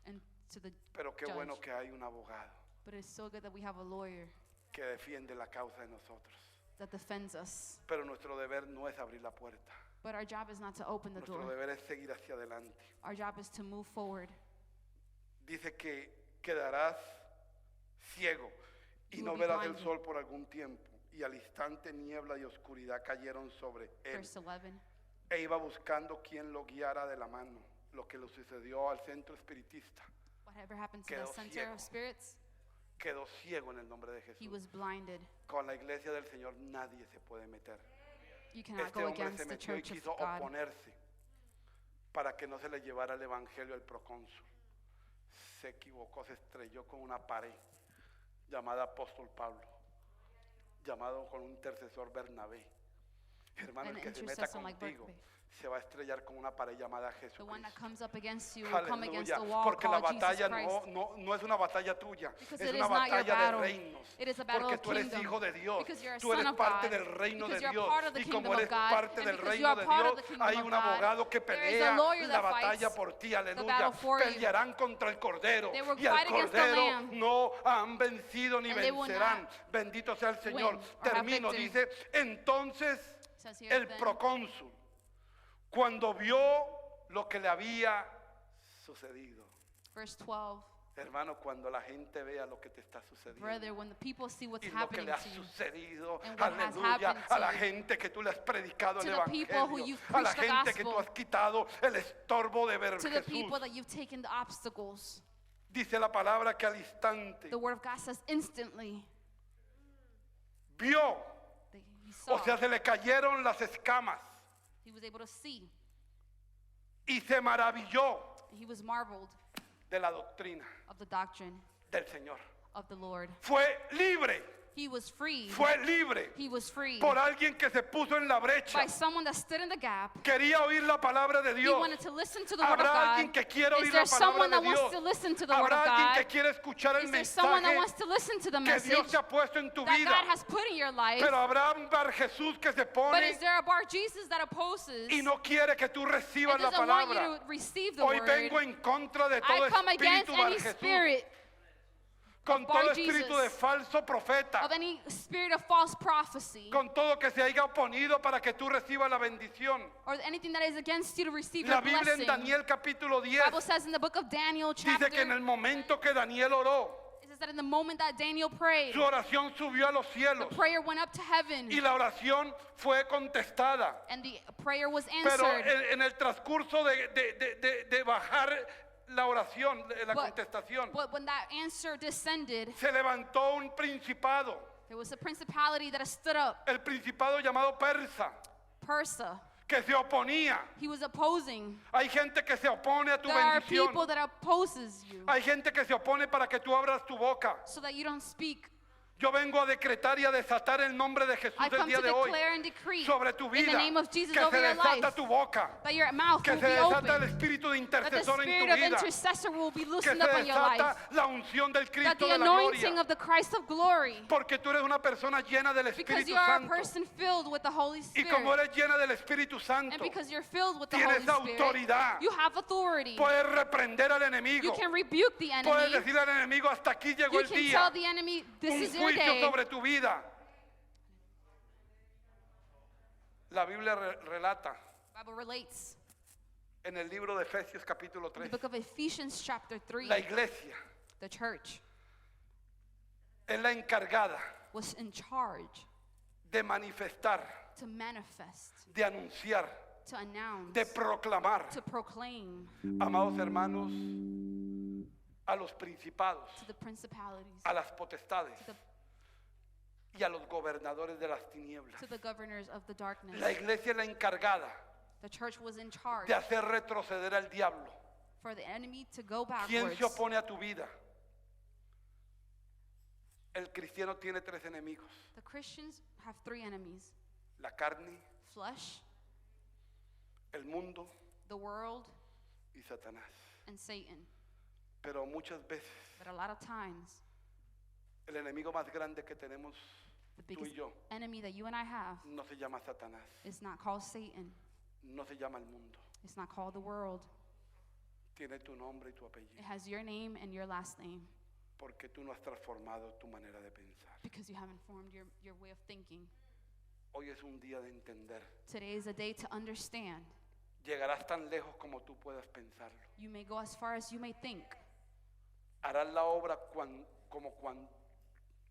and to the Pero qué judge. bueno que hay un abogado But it's so good that we have a lawyer que defiende la causa de nosotros. that defends us. Pero nuestro deber no es abrir la puerta. But our job is not to open the Nuestro door. deber es seguir hacia adelante. Our job is to move forward. Dice que quedarás ciego y You no will be verás el blinded. sol por algún tiempo. Y al instante niebla y oscuridad cayeron sobre él. Verse 11. E iba buscando quien lo guiara de la mano. Lo que le sucedió al centro espiritista. Whatever happened to Quedó the center ciego. of spirits, Quedó ciego en el nombre de he Jesús. was blinded. Con la iglesia del Señor nadie se puede meter. You cannot Este go hombre se against the metió y church quiso of God. oponerse para que no se le llevara el evangelio al procónsul. Se equivocó, se estrelló con una pared llamada apóstol Pablo, llamado con un intercesor Bernabé. Hermano, el An que se meta intercessor like contigo Bernabé. se va a estrellar con una pared llamada The one that Jesucristo. comes up against you will come against Aleluya, the wall porque la called Jesus batalla Christ. no es una batalla tuya, Because es it una is not your batalla de battle. reinos. It is a battle Porque of tú eres kingdom. hijo de Dios, Because you're a tú eres son of parte God. del reino de Because you're Dios. part of the Y kingdom como of eres God. parte And del because you reino are de part Dios, of the kingdom hay of un God, abogado que there is a pelea lawyer la that batalla fights por ti, the aleluya. battle for you. Pelearán contra el Cordero They will y al fight against the Cordero Lamb. no han vencido ni And they will vencerán. not Bendito sea el Señor. win or have Termino, victory. dice, entonces It says here, el then, procónsul, cuando vio lo que le había sucedido. verse 12, Hermano, cuando la gente vea lo que te está sucediendo brother, when the people see what's y lo que happening le ha to you, sucedido, and what has aleluya, happened to a la you, gente que tú le has predicado to el the people who evangelio, you've a la preached the gente que tú gospel, has quitado el estorbo de ver to the Jesús. people that you've taken the obstacles. Dice la palabra que al instante The word of God says instantly, vio, he saw, o sea, se le cayeron las escamas he was able to see, y se maravilló he was marveled de la doctrina of the doctrine del Señor. of the Lord. Fue libre, He was freed. fue libre He was freed por alguien que se puso en la brecha. by someone that stood in the gap. Quería oír la palabra de He Dios. wanted to listen to the word of Habrá alguien God. que quiera Is oír there la someone palabra that de wants Dios. to listen to the word Habrá of alguien que God? quiere escuchar el Is there someone that mensaje wants to listen to the que message Dios te ha puesto en tu that vida. God has put in your life? Pero habrá un Bar Jesús que se But pone is there a Bar Jesus that opposes y no quiere que tú recibas and la doesn't want you palabra. to receive the Hoy word? vengo en contra de todo I come against espíritu Bar any Jesús, spirit con of todo Bar espíritu Jesus, de falso profeta, of any spirit of false prophecy, con todo que se haya oponido para que tú recibas la bendición. or anything that is against you to receive La your Biblia en blessing. Daniel capítulo The 10 Bible says in the book of Daniel chapter, dice que en el momento que Daniel oró, it says that in the moment that Daniel prayed, su oración subió a los the cielos prayer went up to heaven y la oración fue contestada. and the prayer was Pero answered. en el transcurso de bajar la oración, la But- contestación, But when that answer descended, se levantó un principado, there was a principality that stood up, el principado llamado Persa, Persa. que se oponía. He was opposing. Hay gente que se opone a tu There are bendición. people that opposes you Hay gente que se opone para que tú abras tu boca. so that you don't speak. Yo vengo a decretar y a desatar el nombre de Jesús I el come día to de hoy declare and decree sobre tu in vida, the name of Jesus que over se your desata life tu boca, that your mouth que will se be desata el open, espíritu de that the intercesor en spirit tu of vida, intercessor will be que loosened se up on your life, desata la unción del that Cristo the de la anointing gloria, of the Christ of glory, porque tú eres una persona llena del because Espíritu you are a Santo, person filled with the Holy y como Spirit, eres llena del Espíritu Santo, and because you're filled with the Holy tienes Spirit, autoridad. you have authority. puedes reprender al You enemigo, can rebuke the puedes enemy. decirle al enemigo hasta aquí llegó You el can día, tell the enemy, this un is your juicio day. sobre tu vida. La Biblia relata The Bible relates en el libro de Efesios capítulo in 3, the book of Ephesians chapter 3, la iglesia the church es la encargada was in charge de manifestar, to manifest, de anunciar, to announce, de proclamar, to proclaim amados hermanos, a los principados, to the principalities, a las potestades to y a los gobernadores de las tinieblas. the governors of the darkness. La iglesia es la encargada The church was in charge de hacer retroceder al diablo. for the enemy to go ¿Quién backwards. se opone a tu vida? El cristiano tiene tres enemigos: The Christians have three enemies: la carne, flesh, el mundo the world, y Satanás. and Satan. Pero muchas veces But a lot of times, el enemigo más grande que tenemos the tú y biggest yo enemy that you and I have no se llama Satanás, is not called Satan. no se llama el mundo. It's not called the world. Tiene tu nombre y tu apellido, It has your name and your last name porque tú no has transformado tu manera de pensar. because you haven't formed your way of thinking. Hoy es un día de entender. Today is a day to understand. Llegarás tan lejos como tú puedas pensarlo. You may go as far as you may think. Harás la obra como cuando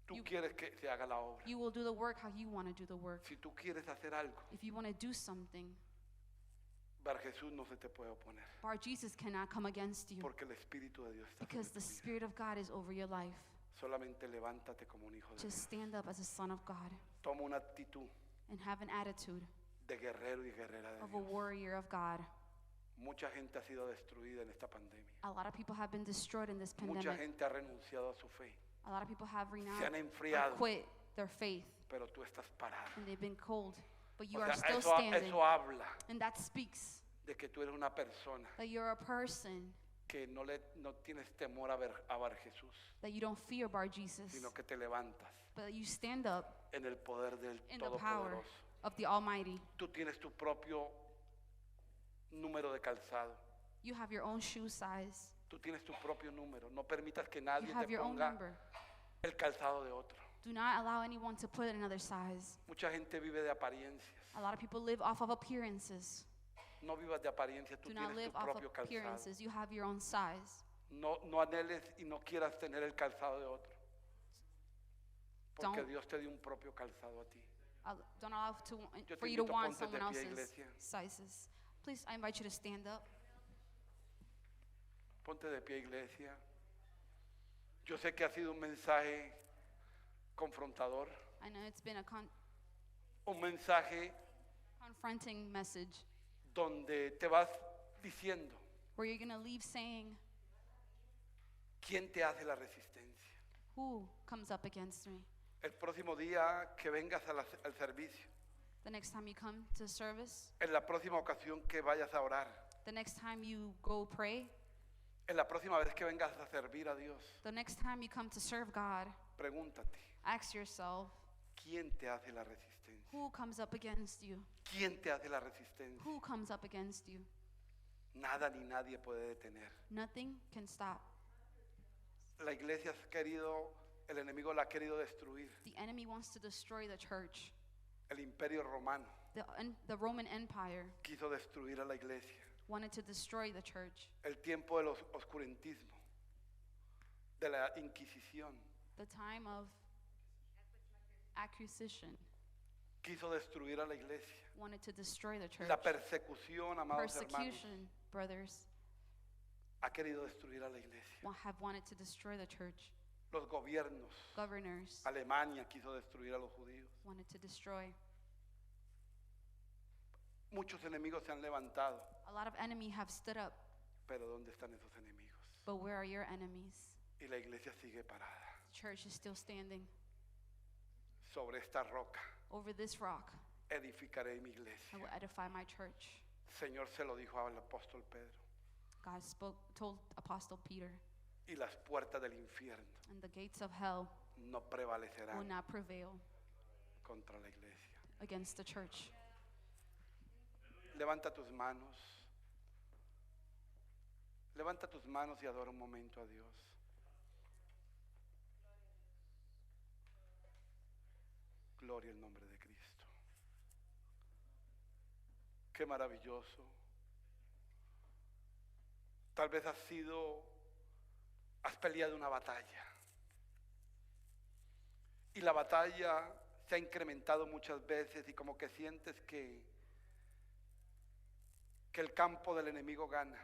tú You- quieres que se haga la obra. You will do the work how you want to do the work. Si tú quieres hacer algo, If you want to do something, Bar Jesús no se te puede oponer, Bar Jesus cannot come against you porque el Espíritu de Dios está because sobre the tu vida. Spirit of God is over your life. Solamente levántate como un hijo de Just Dios. stand up as a son of God Toma una actitud and have an attitude de guerrero y guerrera de of a Dios. warrior of God. Mucha gente ha sido destruida en esta pandemia. A lot of people have been destroyed in this Mucha pandemic. gente ha renunciado a su fe, A lot of people have se han renounced or enfriado, quit their faith, pero tú estás parado. and they've been cold. But you O are sea, still eso standing. habla And that speaks de que tú eres una persona that you're a person, que no tienes temor a ver Jesús, that you don't fear Bar Jesus, sino que te levantas but that you stand up en el poder del in the power Todopoderoso. of the Almighty. Tú tienes tu propio número de calzado. You have your own shoe size. Tú tienes tu propio número. No permitas que You nadie have te your own ponga number. el calzado de otro. Do not allow anyone to put another size. Mucha gente vive de apariencias. A lot of people live off of appearances. No vivas de apariencias, tú Do not tienes live tu off propio of calzado. appearances. You have your own size. No anheles y no quieras tener el calzado de otro. Porque Don't- Dios te dio un propio calzado a ti. Don't allow Yo te for you to invito, want ponte de someone pie, else's iglesia. sizes. Please, I invite you to stand up. Ponte de pie, iglesia. Yo sé que ha sido un mensaje confrontador, I know it's been a un mensaje confronting message donde te vas diciendo, where you're going to leave saying, ¿quién te hace la resistencia? who comes up against me? El próximo día que vengas al servicio, The next time you come to service, en la próxima ocasión que vayas a orar, the next time you go pray, en la próxima vez que vengas a servir a Dios, the next time you come to serve God, pregúntate, ask yourself, ¿quién te hace la resistencia? who comes up against you? ¿Quién te hace la resistencia? Who comes up against you? Nada ni nadie puede detener. Nothing can stop. La iglesia ha querido, el enemigo la ha querido destruir. The enemy wants to destroy the church. El imperio romano The Roman Empire quiso destruir a la iglesia. wanted to destroy the church. El tiempo del oscurantismo, de la Inquisición, The time of accusation quiso destruir a la iglesia. wanted to destroy the church. La persecución, amados hermanos, Persecution, brothers, ha querido destruir a la iglesia. have wanted to destroy the church. Los gobiernos, Governors Alemania quiso destruir a los judíos. wanted to destroy. Muchos enemigos se han levantado, A lot of enemies have stood up, pero ¿dónde están esos enemigos? but where are your enemies? Y la iglesia sigue parada The church is still standing. sobre esta roca. Over this rock, Edificaré mi I iglesia. will edify my church. Señor se lo dijo al apóstol Pedro. God told Apostle Peter, Y las puertas del infierno and the gates of hell no will prevalecerán not prevail contra la iglesia. against the church. Levanta tus manos. Levanta tus manos y adora un momento a Dios. Gloria al nombre de Cristo. Qué maravilloso. Tal vez has peleado una batalla. Y la batalla se ha incrementado muchas veces y como que sientes que el campo del enemigo gana.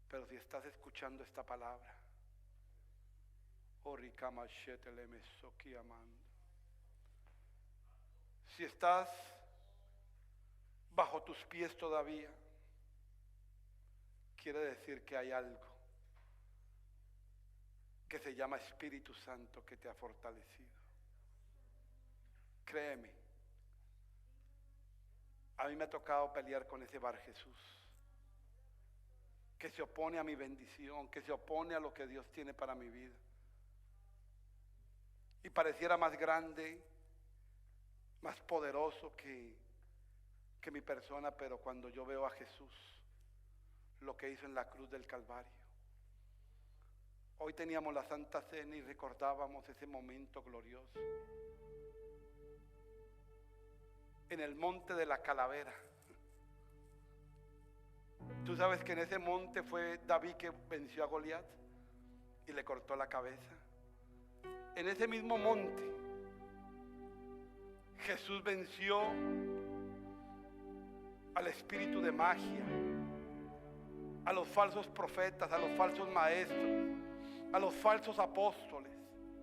Pero si estás escuchando esta palabra, si estás bajo tus pies todavía, quiere decir que hay algo que se llama Espíritu Santo que te ha fortalecido. Créeme, a mí me ha tocado pelear con ese Bar Jesús que se opone a mi bendición, que se opone a lo que Dios tiene para mi vida. Y pareciera más grande, más poderoso que mi persona, pero cuando yo veo a Jesús, lo que hizo en la cruz del Calvario. Hoy teníamos la Santa Cena y recordábamos ese momento glorioso. En el monte de la calavera. Tú sabes que en ese monte fue David que venció a Goliat y le cortó la cabeza. En ese mismo monte Jesús venció al espíritu de magia, a los falsos profetas, a los falsos maestros, a los falsos apóstoles.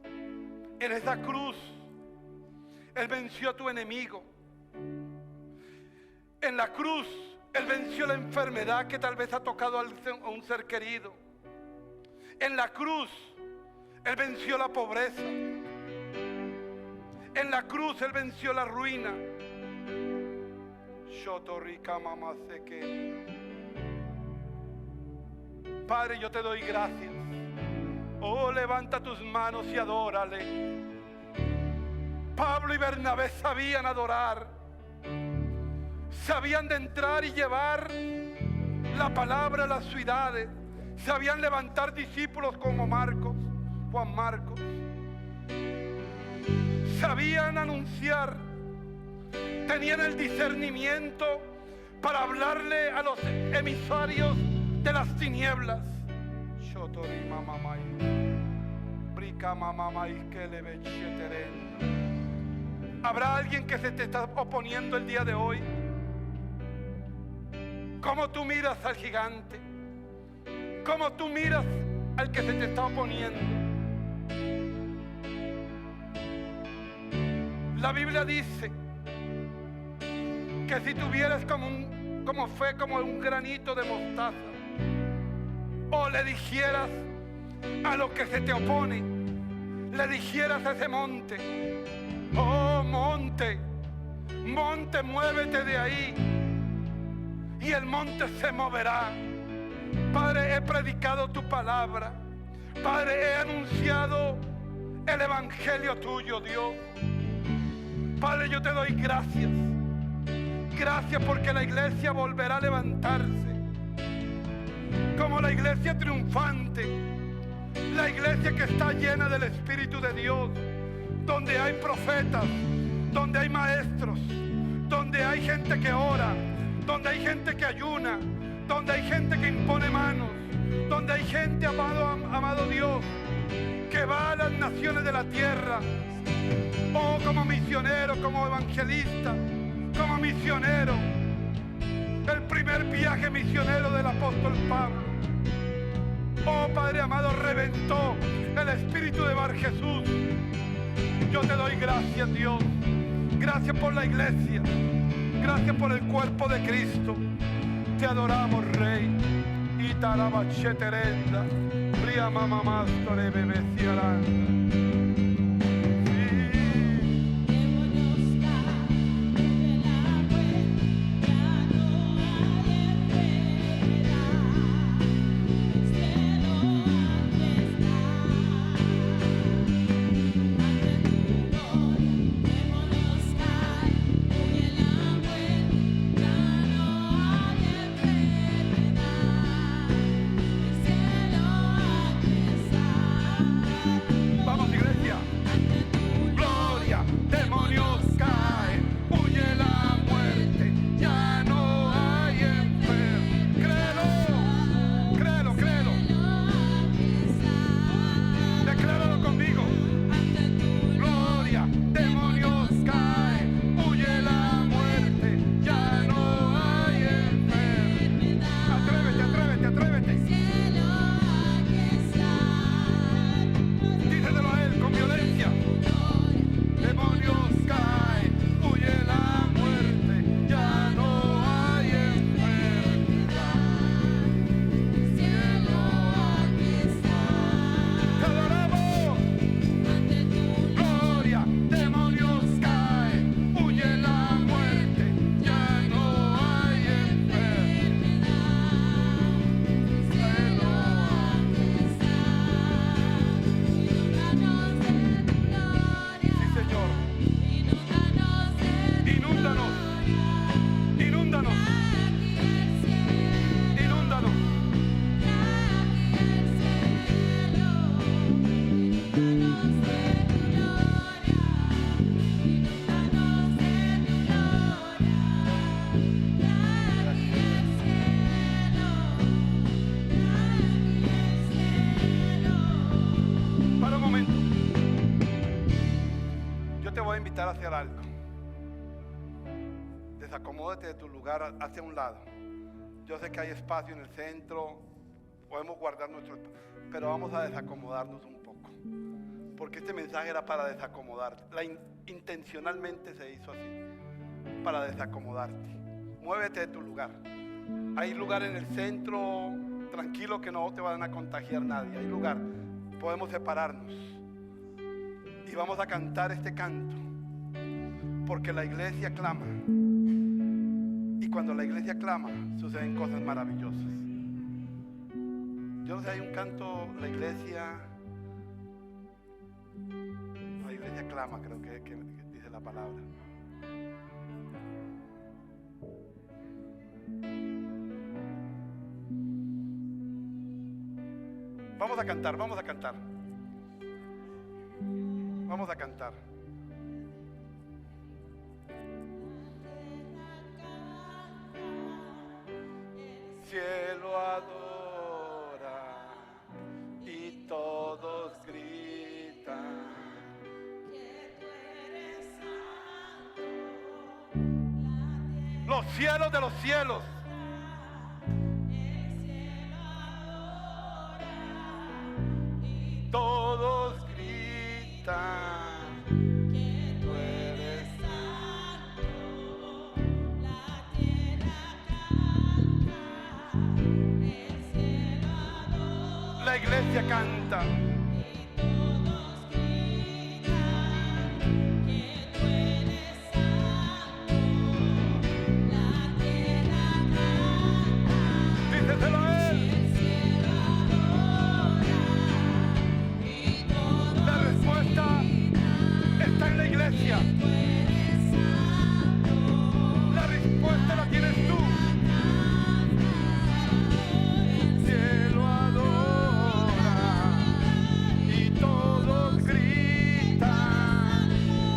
En esa cruz Él venció a tu enemigo. En la cruz Él venció la enfermedad que tal vez ha tocado a un ser querido. En la cruz, Él venció la pobreza. En la cruz, Él venció la ruina. Padre, yo te doy gracias. Oh, levanta tus manos y adórale. Pablo y Bernabé sabían adorar. Sabían de entrar y llevar la palabra a las ciudades. Sabían levantar discípulos como Juan Marcos. Sabían anunciar. Tenían el discernimiento para hablarle a los emisarios de las tinieblas. ¿Habrá alguien que se te está oponiendo el día de hoy? ¿Cómo tú miras al gigante? ¿Cómo tú miras al que se te está oponiendo? La Biblia dice que si tuvieras como un granito de mostaza, o le dijeras a lo que se te opone, le dijeras a ese monte: oh monte, monte, muévete de ahí, y el monte se moverá. Padre, he predicado tu palabra. Padre, he anunciado el evangelio tuyo, Dios. Padre, yo te doy gracias. Gracias porque la iglesia volverá a levantarse como la iglesia triunfante, la iglesia que está llena del Espíritu de Dios, donde hay profetas, donde hay maestros, donde hay gente que ora, donde hay gente que ayuna, donde hay gente que impone manos, donde hay gente, amado Dios, que va a las naciones de la tierra, oh, como misionero, como evangelista, como misionero. El primer viaje misionero del apóstol Pablo. Oh Padre amado, reventó el espíritu de Bar Jesús. Yo te doy gracias, Dios. Gracias por la iglesia. Gracias por el cuerpo de Cristo. Te adoramos, Rey. Y talabacheterenda. Bria mamá mastore bebeciaranda. A hacer algo. Desacomódate de tu lugar hacia un lado. Yo sé que hay espacio en el centro, podemos guardar nuestro espacio, pero vamos a desacomodarnos un poco, porque este mensaje era para desacomodarte. Intencionalmente se hizo así, para desacomodarte. Muévete de tu lugar. Hay lugar en el centro, tranquilo, que no te van a contagiar nadie. Hay lugar, podemos separarnos y vamos a cantar este canto, porque la iglesia clama, y cuando la iglesia clama suceden cosas maravillosas. Yo no sé, hay un canto, la iglesia clama, creo que dice la palabra. Vamos a cantar, vamos a cantar. Vamos a cantar. Cielo adora y todos gritan que tú eres santo. Los cielos de los cielos. Todos gritan que tú eres santo, la tierra canta, el cielo adora, la iglesia canta, y todos gritan que tú eres santo, la tierra canta, díselo a él. Está en la iglesia. La respuesta la tienes tú. El cielo adora y todos gritan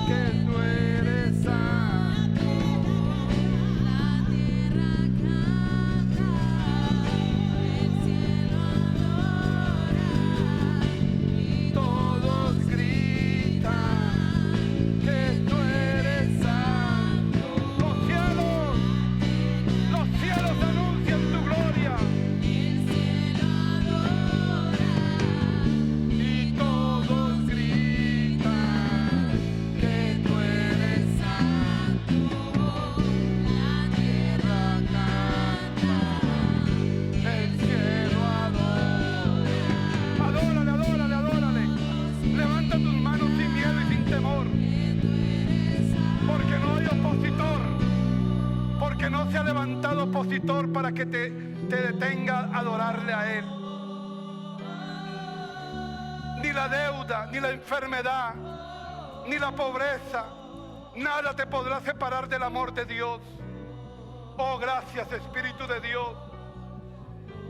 que tú eres santo. La tierra canta, el cielo adora y todos gritan que tú eres santo. Los cielos anuncian tu gloria. El cielo adora y todos gritan que tú eres santo. La tierra canta, el cielo adora. Adórale, adórale, adórale. Levanta tus manos sin miedo y sin temor. Porque no hay opositor, porque no se ha levantado opositor para que te detenga a adorarle a Él. Ni la deuda, ni la enfermedad, ni la pobreza, nada te podrá separar del amor de Dios. Oh, gracias Espíritu de Dios.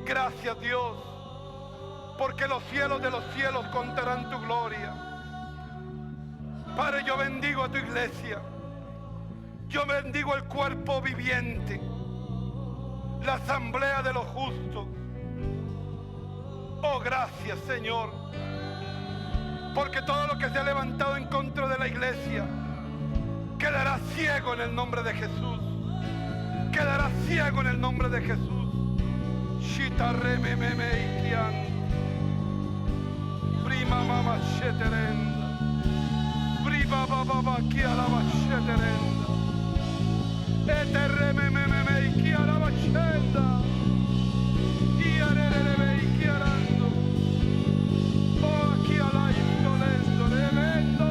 Gracias Dios, porque los cielos de los cielos contarán tu gloria. Padre, yo bendigo a tu iglesia. Yo bendigo el cuerpo viviente, la asamblea de los justos. Oh, gracias, Señor, porque todo lo que se ha levantado en contra de la iglesia quedará ciego en el nombre de Jesús. Quedará ciego en el nombre de Jesús. Prima mama sheterenda. Priva baba ki alaba sheterenda. Eterremememe ki alaba shenda. Iarerebe ki arando. Oh, ki ala indolendo remendo.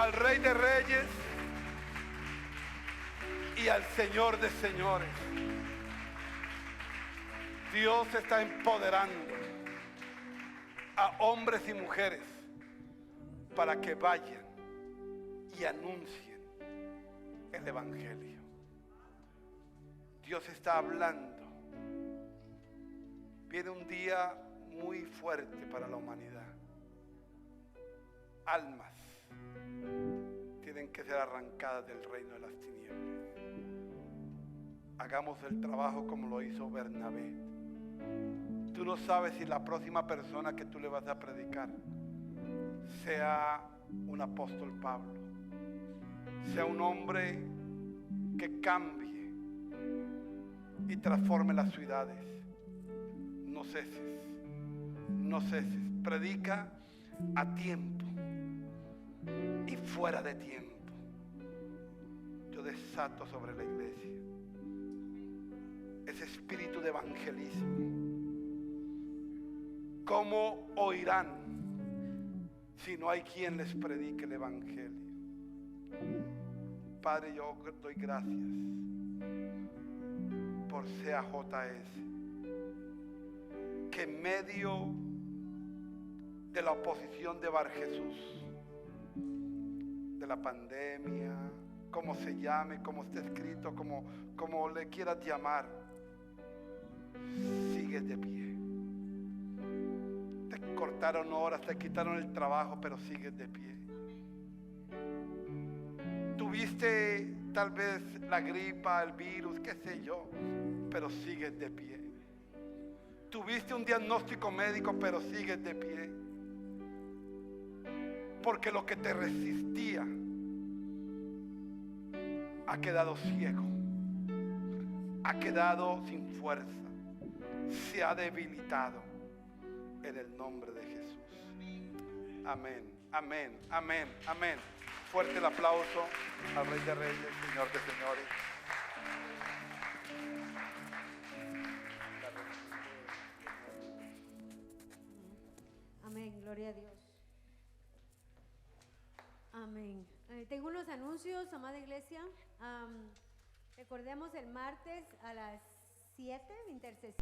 al Rey de Reyes y al Señor de Señores. Dios está empoderando a hombres y mujeres para que vayan y anuncien el Evangelio. Dios está hablando. Viene un día muy fuerte para la humanidad. Almas tienen que ser arrancadas del reino de las tinieblas. Hagamos el trabajo como lo hizo Bernabé. Tú no sabes si la próxima persona que tú le vas a predicar sea un apóstol Pablo, sea un hombre que cambie y transforme las ciudades. No ceses, no ceses. Predica a tiempo y fuera de tiempo. Yo desato sobre la iglesia ese espíritu de evangelismo. ¿Cómo oirán si no hay quien les predique el evangelio? Padre, yo doy gracias por CAJS, que en medio de la oposición de Bar Jesús, de la pandemia, como se llame, como esté escrito, como le quieras llamar, sigues de pie. Te cortaron horas, te quitaron el trabajo, pero sigues de pie. Tuviste tal vez la gripa, el virus, qué sé yo, pero sigues de pie. Tuviste un diagnóstico médico, pero sigues de pie. Porque lo que te resistía ha quedado ciego, ha quedado sin fuerza, se ha debilitado en el nombre de Jesús. Amén, amén, amén, amén. Fuerte el aplauso al Rey de Reyes, Señor de Señores. Amén, gloria a Dios. Amén. Tengo unos anuncios, amada iglesia. Recordemos el martes a las 7, intercesión.